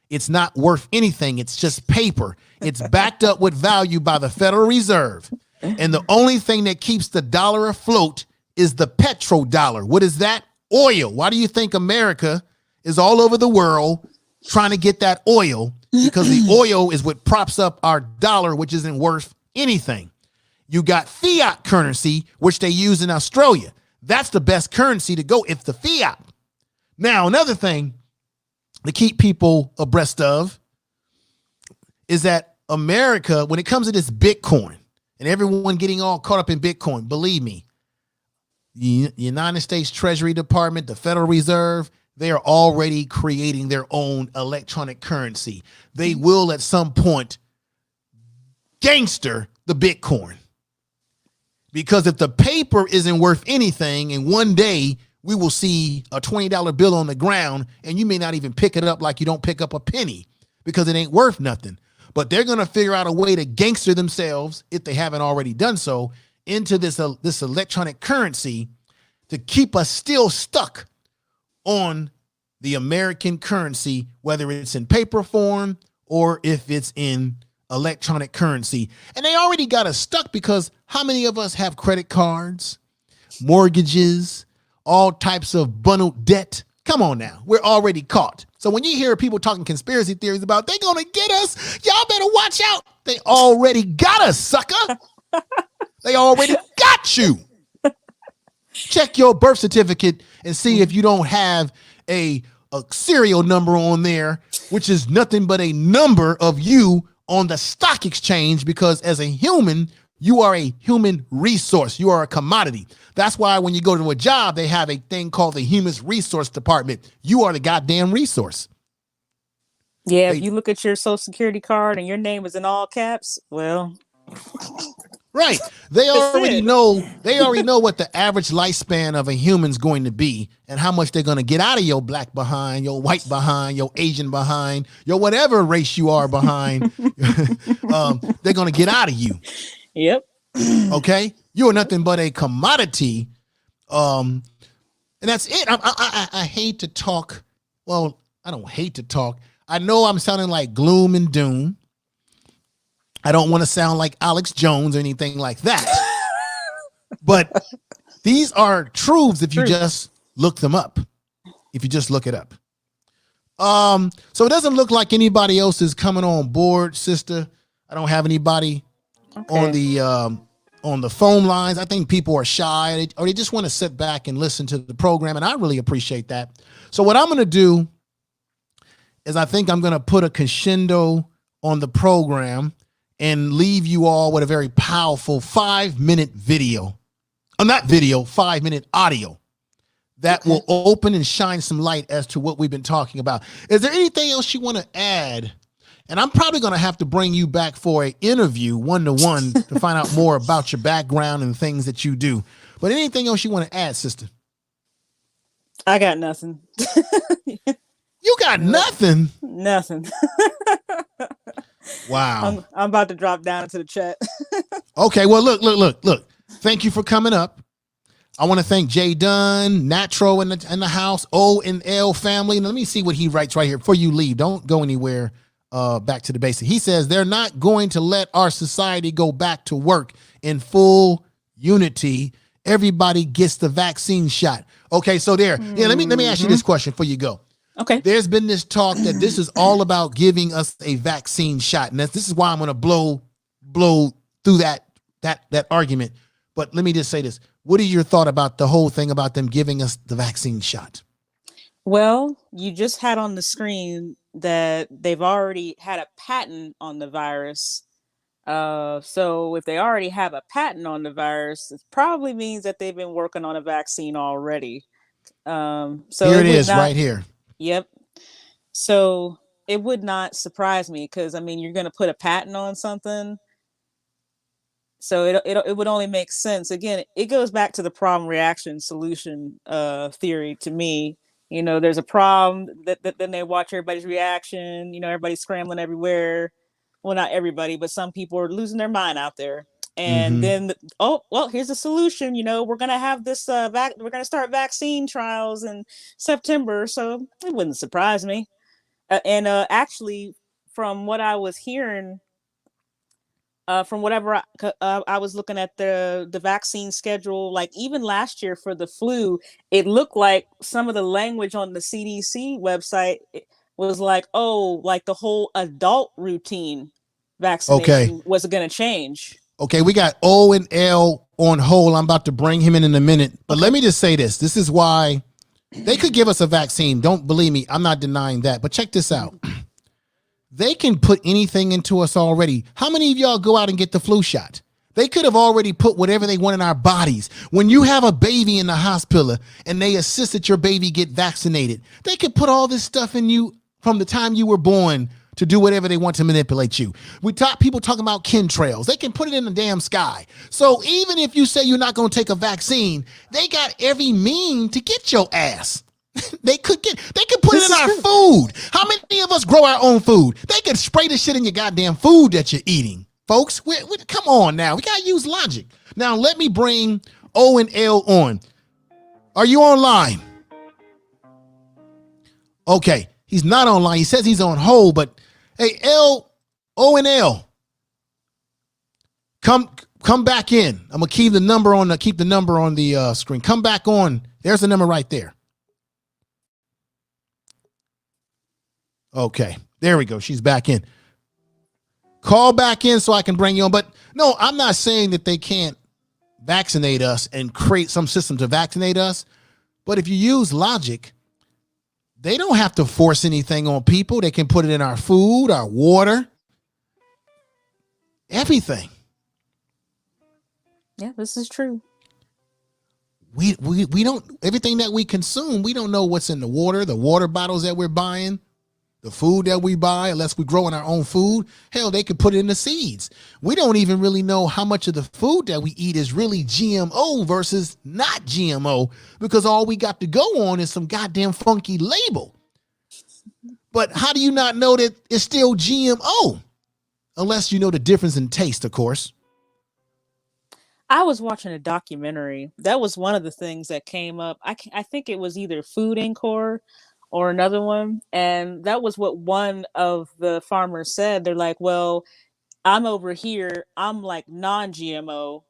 It's not worth anything. It's just paper. It's backed up with value by the Federal Reserve. And the only thing that keeps the dollar afloat is the petrodollar. What is that? Oil. Why do you think America is all over the world trying to get that oil? Because the oil is what props up our dollar, which isn't worth anything. You got fiat currency, which they use in Australia. That's the best currency to go if the fiat. Now, another thing to keep people abreast of is that America, when it comes to this Bitcoin and everyone getting all caught up in Bitcoin, believe me, the United States Treasury Department, the Federal Reserve, they are already creating their own electronic currency. They will at some point gangster the Bitcoin. Because if the paper isn't worth anything, and one day we will see a $20 bill on the ground and you may not even pick it up like you don't pick up a penny because it ain't worth nothing. But they're going to figure out a way to gangster themselves, if they haven't already done so, into this electronic currency to keep us still stuck on the American currency, whether it's in paper form or if it's in electronic currency. And they already got us stuck because how many of us have credit cards, mortgages, all types of bundled debt? Come on now, we're already caught. So when you hear people talking conspiracy theories about they're gonna get us, y'all better watch out. They already got us, sucker. They already got you. Check your birth certificate and see if you don't have a serial number on there, which is nothing but a number of you on the stock exchange, because as a human, you are a human resource. You are a commodity. That's why when you go to a job, they have a thing called the human resource department. You are the goddamn resource. Yeah, if you look at your social security card and your name is in all caps, well, right. They already know what the average lifespan of a human's going to be and how much they're going to get out of your black behind, your white behind, your Asian behind, your whatever race you are behind. They're going to get out of you. Yep. Okay. You are nothing but a commodity. And that's it. I hate to talk. Well, I don't hate to talk. I know I'm sounding like gloom and doom. I don't want to sound like Alex Jones or anything like that. But these are truths if you just look them up. If you just look it up. So it doesn't look like anybody else is coming on board, sister. I don't have anybody on the phone lines. I think people are shy or they just want to sit back and listen to the program, and I really appreciate that. So what I'm going to do is I think I'm going to put a crescendo on the program and leave you all with a very powerful 5-minute video. Not video, 5-minute audio that will open and shine some light as to what we've been talking about. Is there anything else you want to add? And I'm probably going to have to bring you back for an interview one-to-one to find out more about your background and things that you do. But anything else you want to add, sister? I got nothing. You got nothing? Nothing. Wow. I'm about to drop down into the chat. Okay, well, look. Thank you for coming up. I want to thank Jay Dunn, Natro in the house, O and L family. Now, let me see what he writes right here before you leave. Don't go anywhere. Back to the basic. He says they're not going to let our society go back to work in full unity. Everybody gets the vaccine shot. Okay, so there. Yeah, let me ask you this question before you go. Okay. There's been this talk that this is all about giving us a vaccine shot, and this is why I'm going to blow through that argument. But let me just say this: what is your thought about the whole thing about them giving us the vaccine shot? Well, you just had on the screen that they've already had a patent on the virus. So if they already have a patent on the virus, it probably means that they've been working on a vaccine already. So here it is, right here. Yep. So it would not surprise me because, I mean, you're going to put a patent on something. So it would only make sense. Again, it goes back to the problem, reaction, solution theory to me. You know, there's a problem that then they watch everybody's reaction. You know, everybody's scrambling everywhere. Well, not everybody, but some people are losing their mind out there. And then, here's the solution. You know, we're going to have this, we're going to start vaccine trials in September. So it wouldn't surprise me. Actually, from what I was hearing, from whatever I was looking at the vaccine schedule, like even last year for the flu, it looked like some of the language on the CDC website was like, like the whole adult routine vaccination was going to change. Okay, we got O and L on hold. I'm about to bring him in a minute. But let me just say this. This is why they could give us a vaccine. Don't believe me. I'm not denying that. But check this out. They can put anything into us already. How many of y'all go out and get the flu shot? They could have already put whatever they want in our bodies. When you have a baby in the hospital and they assist that your baby get vaccinated, they could put all this stuff in you from the time you were born to do whatever they want to manipulate you. People talking about chemtrails. They can put it in the damn sky. So even if you say you're not going to take a vaccine, they got every mean to get your ass. They could put it in our food. How many of us grow our own food? They could spray the shit in your goddamn food that you're eating. Folks, come on now. We got to use logic. Now, let me bring O and L on. Are you online? Okay. He's not online. He says he's on hold, but hey, O and L, come back in. I'm gonna keep the number on the screen. Come back on. There's the number right there. Okay, there we go. She's back in. Call back in so I can bring you on. But no, I'm not saying that they can't vaccinate us and create some system to vaccinate us. But if you use logic, they don't have to force anything on people. They can put it in our food, our water, everything. Yeah, this is true. We don't, everything that we consume, we don't know what's in the water bottles that we're buying, the food that we buy, unless we grow in our own food. Hell, they could put it in the seeds. We don't even really know how much of the food that we eat is really GMO versus not GMO, because all we got to go on is some goddamn funky label. But how do you not know that it's still GMO? Unless you know the difference in taste, of course. I was watching a documentary. That was one of the things that came up. I think it was either Food Inc. or another one. And that was what one of the farmers said. They're like, well, I'm over here, I'm like non-GMO.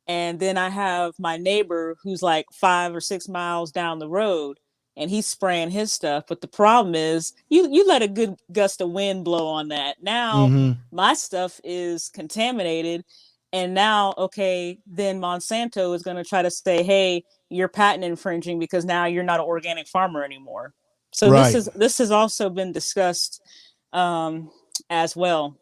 And then I have my neighbor who's like 5 or 6 miles down the road and he's spraying his stuff. But the problem is you let a good gust of wind blow on that. Now my stuff is contaminated. And now, okay, then Monsanto is going to try to say, hey, you're patent infringing because now you're not an organic farmer anymore. So right. this has also been discussed as well,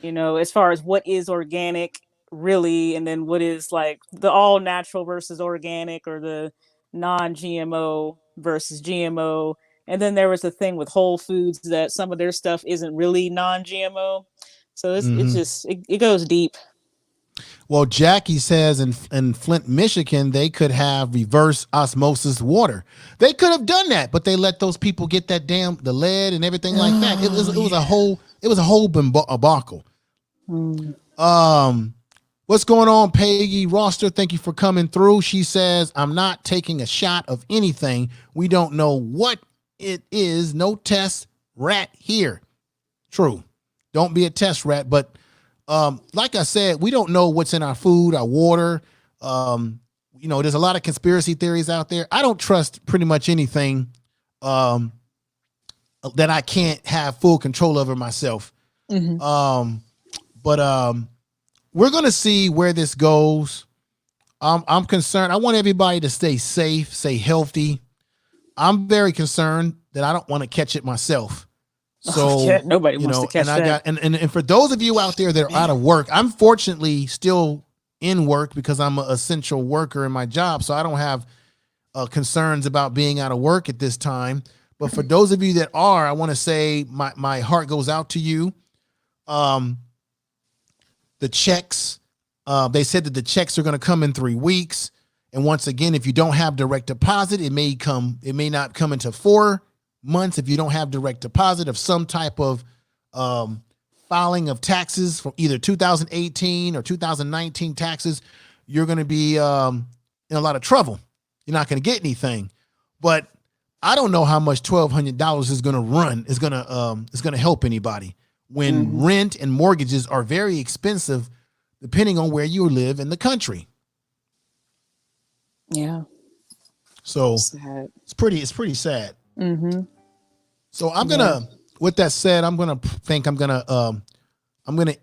you know, as far as what is organic really, and then what is like the all natural versus organic, or the non-GMO versus GMO. And then there was a thing with Whole Foods that some of their stuff isn't really non-GMO. So it goes deep. Well, Jackie says in Flint, Michigan, they could have reverse osmosis water. They could have done that, but they let those people get that the lead and everything like that. It was a whole debacle. What's going on, Peggy Roster? Thank you for coming through. She says, I'm not taking a shot of anything. We don't know what it is. No test rat here. True. Don't be a test rat, but like I said, we don't know what's in our food, our water. You know, there's a lot of conspiracy theories out there. I don't trust pretty much anything that I can't have full control over myself. But we're going to see where this goes. I'm concerned. I want everybody to stay safe, stay healthy. I'm very concerned that I don't want to catch it myself. So nobody wants to catch that. And for those of you out there that are out of work, I'm fortunately still in work because I'm an essential worker in my job. So I don't have concerns about being out of work at this time. But for those of you that are, I want to say my heart goes out to you. The checks, they said that the checks are going to come in 3 weeks. And once again, if you don't have direct deposit, it may not come into 4 months. If you don't have direct deposit of some type of filing of taxes from either 2018 or 2019 taxes, you're going to be in a lot of trouble. You're not going to get anything. But I don't know how much $1,200 is going to help anybody when rent and mortgages are very expensive, depending on where you live in the country. Yeah. So sad. it's pretty sad. So I'm gonna, with that said, I'm gonna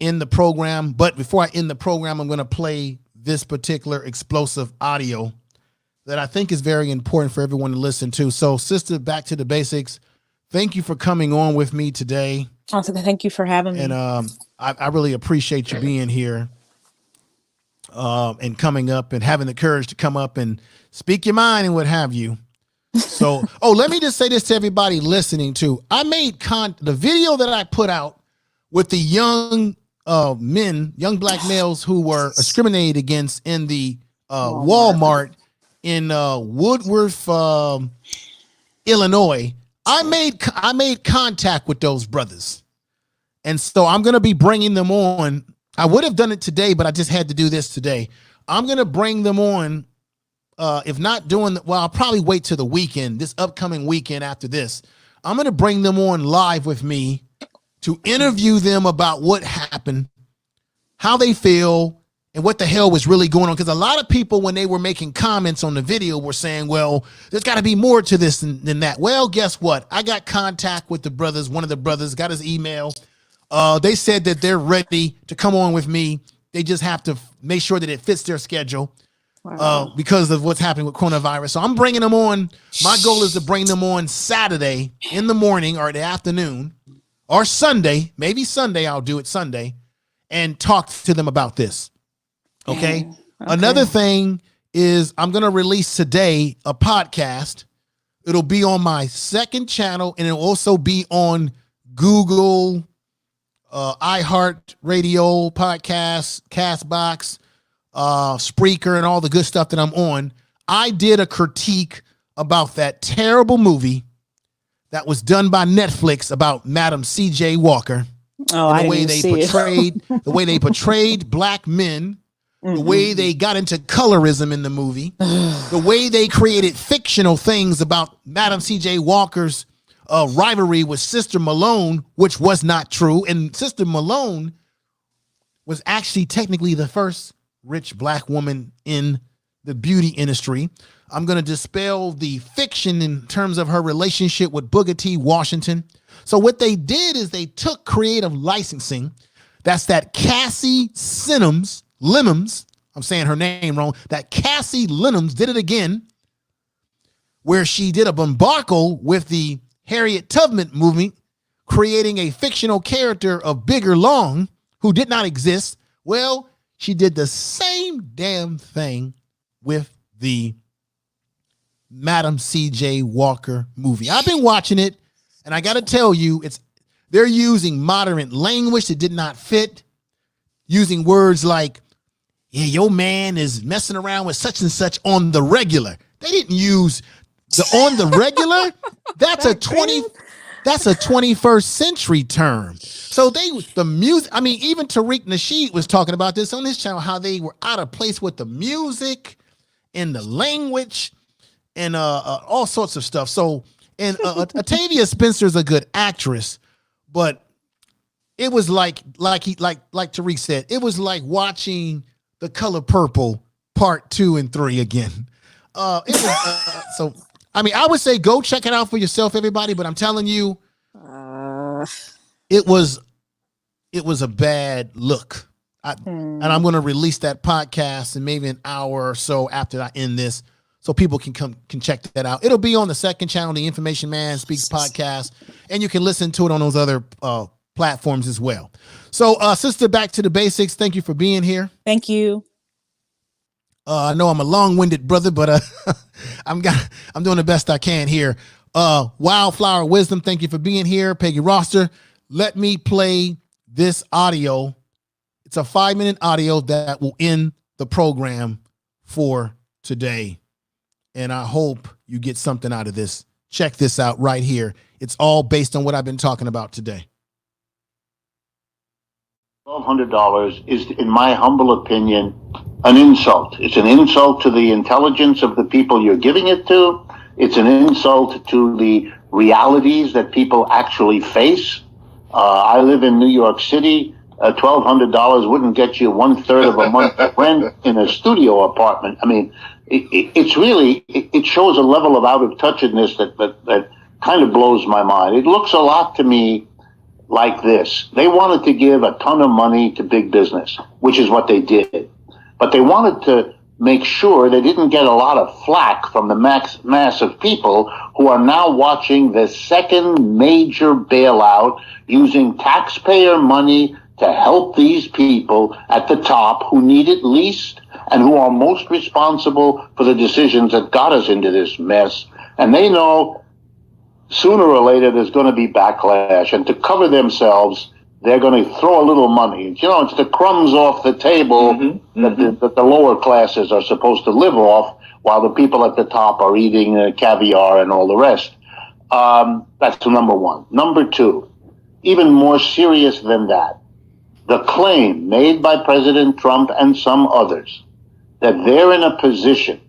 end the program. But before I end the program, I'm gonna play this particular explosive audio that I think is very important for everyone to listen to. So, sister, back to the basics. Thank you for coming on with me today. Also, thank you for having me. And I really appreciate you being here. and coming up and having the courage to come up and speak your mind and what have you. So, let me just say this to everybody listening too. I made the video that I put out with the young men, young black males who were discriminated against in the Walmart in Woodworth, Illinois. I made contact with those brothers. And so I'm going to be bringing them on. I would have done it today, but I just had to do this today. I'm going to bring them on. If not doing, I'll probably wait till the weekend, this upcoming weekend after this. I'm going to bring them on live with me to interview them about what happened, how they feel, and what the hell was really going on. Because a lot of people, when they were making comments on the video, were saying, well, there's got to be more to this than that. Well, guess what? I got contact with the brothers. One of the brothers got his email. They said that they're ready to come on with me. They just have to make sure that it fits their schedule. Wow. Because of what's happening with coronavirus. So I'm bringing them on. My goal is to bring them on Saturday in the morning or the afternoon or Sunday. Maybe Sunday. I'll do it Sunday and talk to them about this. Okay. Another thing is I'm going to release today a podcast. It'll be on my second channel and it'll also be on Google, iHeart Radio, Podcast, Castbox, Spreaker, and all the good stuff that I'm on. I did a critique about that terrible movie that was done by Netflix about Madam C.J. Walker. Oh, the way they portrayed the way they portrayed black men, the way they got into colorism in the movie, the way they created fictional things about Madam C.J. Walker's rivalry with Sister Malone, which was not true. And Sister Malone was actually technically the first rich black woman in the beauty industry. I'm going to dispel the fiction in terms of her relationship with Booker T. Washington. So what they did is they took creative licensing. That's that Cassie Linnams. I'm saying her name wrong. That Cassie Linnams did it again, where she did a bombardment with the Harriet Tubman movie, creating a fictional character of Bigger Long, who did not exist. Well, she did the same damn thing with the Madam C.J. Walker movie. I've been watching it, and I got to tell you, they're using modern language that did not fit, using words like, yeah, your man is messing around with such and such on the regular. They didn't use the on the regular. That's a 21st century term. So the music, I mean, even Tariq Nasheed was talking about this on his channel, how they were out of place with the music and the language and all sorts of stuff. So, and Octavia Spencer is a good actress, but it was like Tariq said, it was like watching The Color Purple Part 2 and 3 again. It was so. I mean, I would say go check it out for yourself, everybody. But I'm telling you, it was a bad look. And I'm going to release that podcast in maybe an hour or so after I end this, so people can check that out. It'll be on the second channel, the Information Man Speaks podcast, and you can listen to it on those other platforms as well. So, sister, back to the basics. Thank you for being here. Thank you. I know I'm a long-winded brother, but I'm doing the best I can here. Wildflower Wisdom, thank you for being here. Peggy Roster, let me play this audio. It's a 5-minute audio that will end the program for today. And I hope you get something out of this. Check this out right here. It's all based on what I've been talking about today. $1,200 is, in my humble opinion, an insult. It's an insult to the intelligence of the people you're giving it to. It's an insult to the realities that people actually face. I live in New York City. $1,200 wouldn't get you 1/3 of a month rent in a studio apartment. I mean, it shows a level of out of touchedness that kind of blows my mind. It looks a lot to me like this. They wanted to give a ton of money to big business, which is what they did. But they wanted to make sure they didn't get a lot of flack from the mass of people who are now watching the second major bailout using taxpayer money to help these people at the top who need it least and who are most responsible for the decisions that got us into this mess. And they know sooner or later there's going to be backlash, and to cover themselves, they're going to throw a little money. You know, it's the crumbs off the table that the lower classes are supposed to live off, while the people at the top are eating caviar and all the rest. That's number one. Number two, even more serious than that, the claim made by President Trump and some others that they're in a position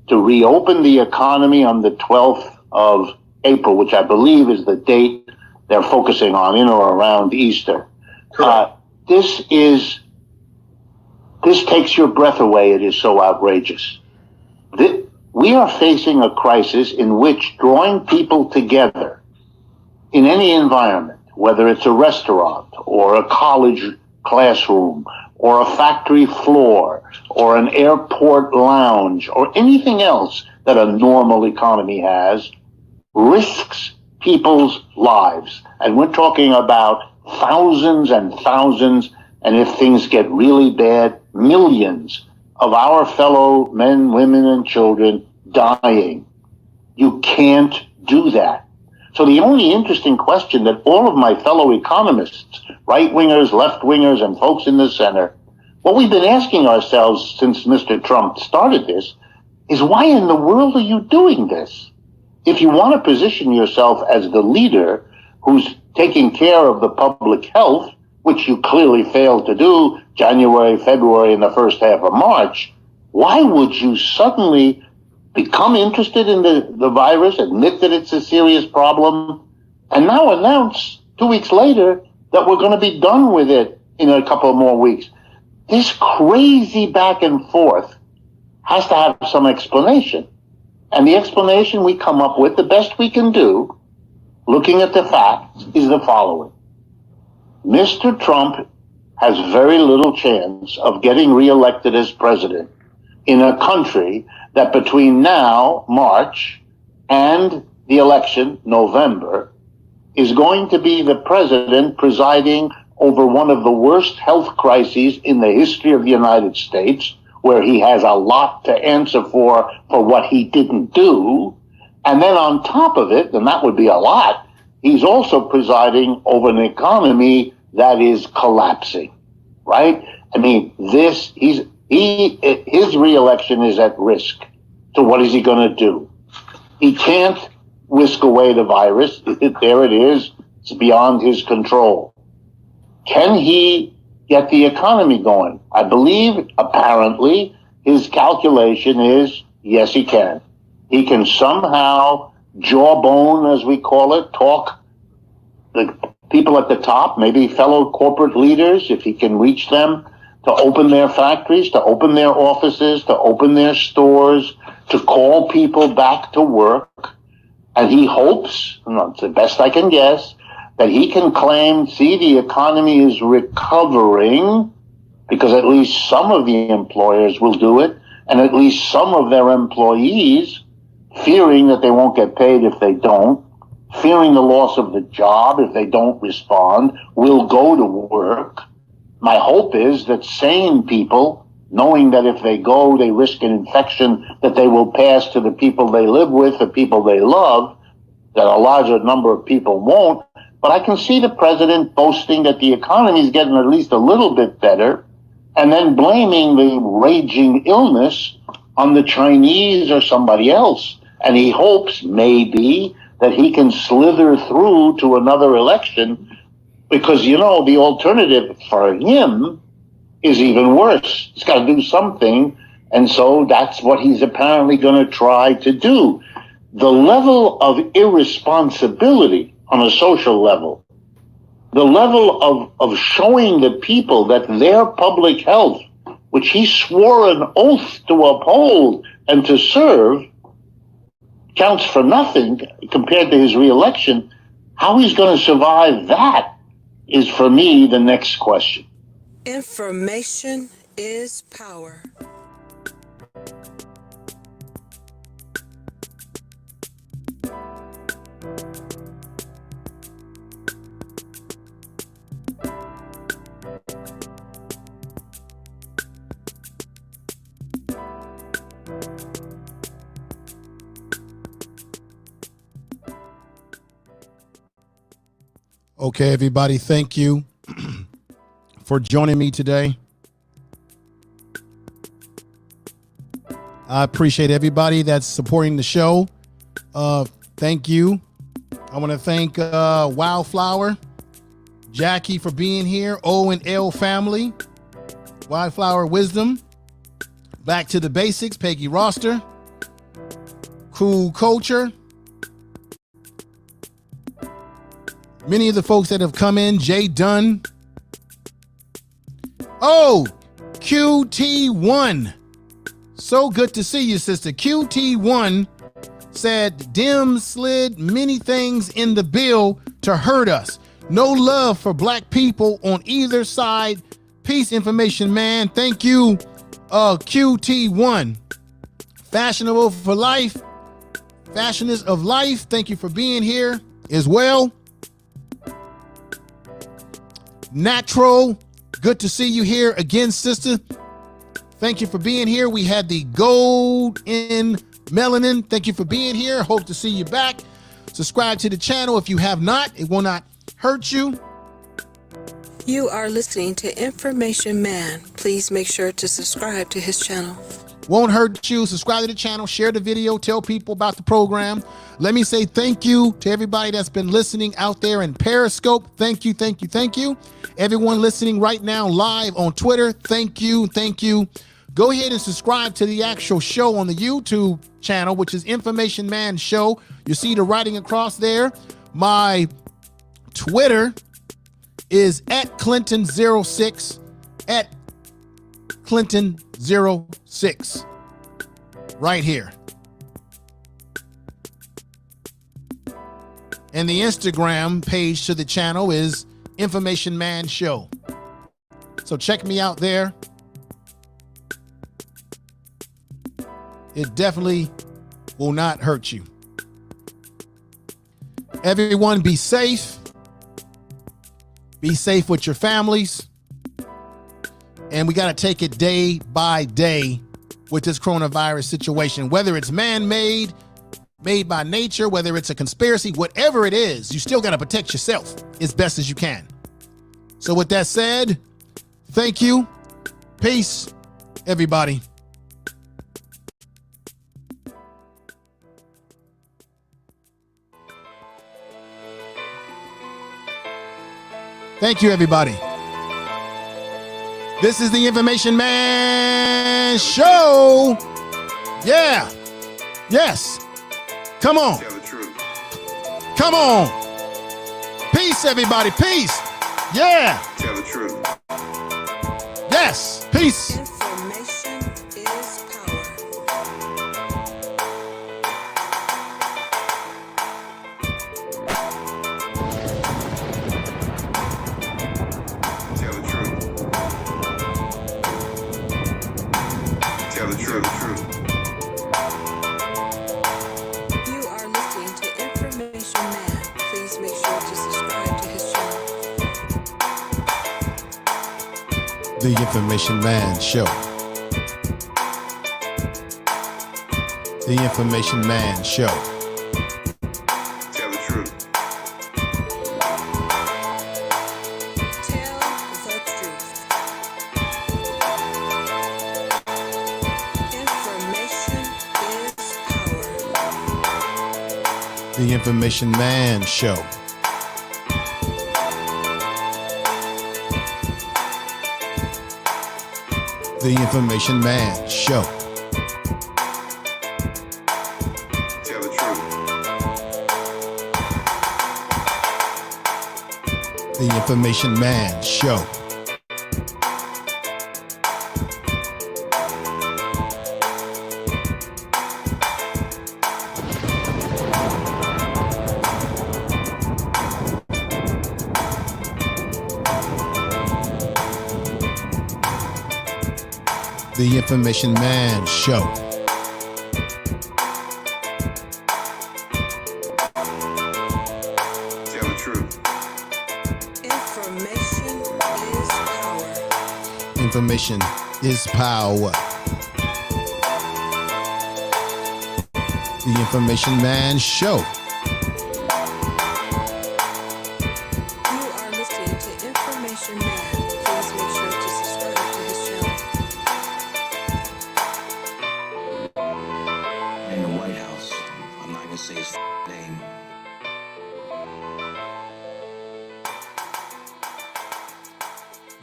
to reopen the economy on the 12th of April, which I believe is the date they're focusing on, in or around Easter. This takes your breath away. It is so outrageous. We are facing a crisis in which drawing people together in any environment, whether it's a restaurant or a college classroom or a factory floor or an airport lounge or anything else that a normal economy has, risks people's lives. And we're talking about thousands and thousands, and if things get really bad, millions of our fellow men, women, and children dying. You can't do that. So the only interesting question that all of my fellow economists, right-wingers, left-wingers, and folks in the center, what we've been asking ourselves since Mr. Trump started this is, why in the world are you doing this? If you want to position yourself as the leader who's taking care of the public health, which you clearly failed to do January, February, and the first half of March, why would you suddenly become interested in the virus, admit that it's a serious problem, and now announce 2 weeks later that we're going to be done with it in a couple of more weeks? This crazy back and forth has to have some explanation. And the explanation we come up with, the best we can do, looking at the facts, is the following. Mr. Trump has very little chance of getting reelected as president in a country that between now, March, and the election, November, is going to be the president presiding over one of the worst health crises in the history of the United States, where he has a lot to answer for what he didn't do. And then on top of it, and that would be a lot, he's also presiding over an economy that is collapsing, right? I mean, his reelection is at risk. So what is he going to do? He can't whisk away the virus. There it is. It's beyond his control. Can he get the economy going? I believe, apparently, his calculation is, yes, he can. He can somehow jawbone, as we call it, talk the people at the top, maybe fellow corporate leaders, if he can reach them, to open their factories, to open their offices, to open their stores, to call people back to work. And he hopes, it's the best I can guess, that he can claim, see, the economy is recovering, because at least some of the employers will do it, and at least some of their employees, fearing that they won't get paid if they don't, fearing the loss of the job if they don't respond, will go to work. My hope is that sane people, knowing that if they go, they risk an infection that they will pass to the people they live with, the people they love, that a larger number of people won't. But I can see the president boasting that the economy is getting at least a little bit better, and then blaming the raging illness on the Chinese or somebody else. And he hopes, maybe, that he can slither through to another election, because, the alternative for him is even worse. He's got to do something, and so that's what he's apparently going to try to do. The level of irresponsibility on a social level, the level of showing the people that their public health, which he swore an oath to uphold and to serve, counts for nothing compared to his reelection. How he's going to survive that is, for me, the next question. Information is power. Okay, everybody, thank you for joining me today. I appreciate everybody that's supporting the show. Thank you. I want to thank Wildflower, Jackie for being here, O and L family, Wildflower Wisdom, Back to the Basics, Peggy Roster, Cool Culture, many of the folks that have come in, Jay Dunn. Oh, QT1. So good to see you, sister. QT1 said, Dems slid many things in the bill to hurt us. No love for black people on either side. Peace, information man. Thank you, QT1. Fashionable for life. Fashionist of life. Thank you for being here as well. Natural. Good to see you here again, sister. Thank you for being here. We had the gold in melanin. Thank you for being here. Hope to see you back. Subscribe to the channel if you have not. It will not hurt you. You are listening to Information Man. Please make sure to subscribe to his channel. Won't hurt you. Subscribe to the channel. Share the video. Tell people about the program. Let me say thank you to everybody that's been listening out there in Periscope. Thank you, thank you, thank you. Everyone listening right now live on Twitter. Thank you, thank you. Go ahead and subscribe to the actual show on the YouTube channel, which is Information Man Show. You see the writing across there. My Twitter is at Clinton06, at Clinton06, right here. And the Instagram page to the channel is Information Man Show. So check me out there. It definitely will not hurt you. Everyone be safe. Be safe with your families. And we got to take it day by day with this coronavirus situation, whether it's man-made, made by nature, whether it's a conspiracy, whatever it is, you still got to protect yourself as best as you can. So with that said, thank you. Peace, everybody. Thank you, everybody. This is the Information Man Show. Yeah. Yes. Come on. Tell the truth. Come on. Peace, everybody. Peace. Yeah. Tell the truth. Yes. Peace. Information is power. Tell the truth. Tell the truth. You are listening to Information Man. Please make sure to subscribe to his channel. The Information Man Show. The Information Man Show. Tell the truth. Tell the truth. Information is power. The Information Man Show. The Information Man Show. Tell the truth. The Information Man Show. The Information Man Show. Tell the truth. Information is power. Information is power. The Information Man Show. You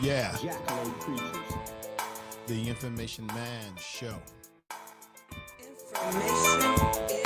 Yeah. jackalope creatures. The Information Man Show. Information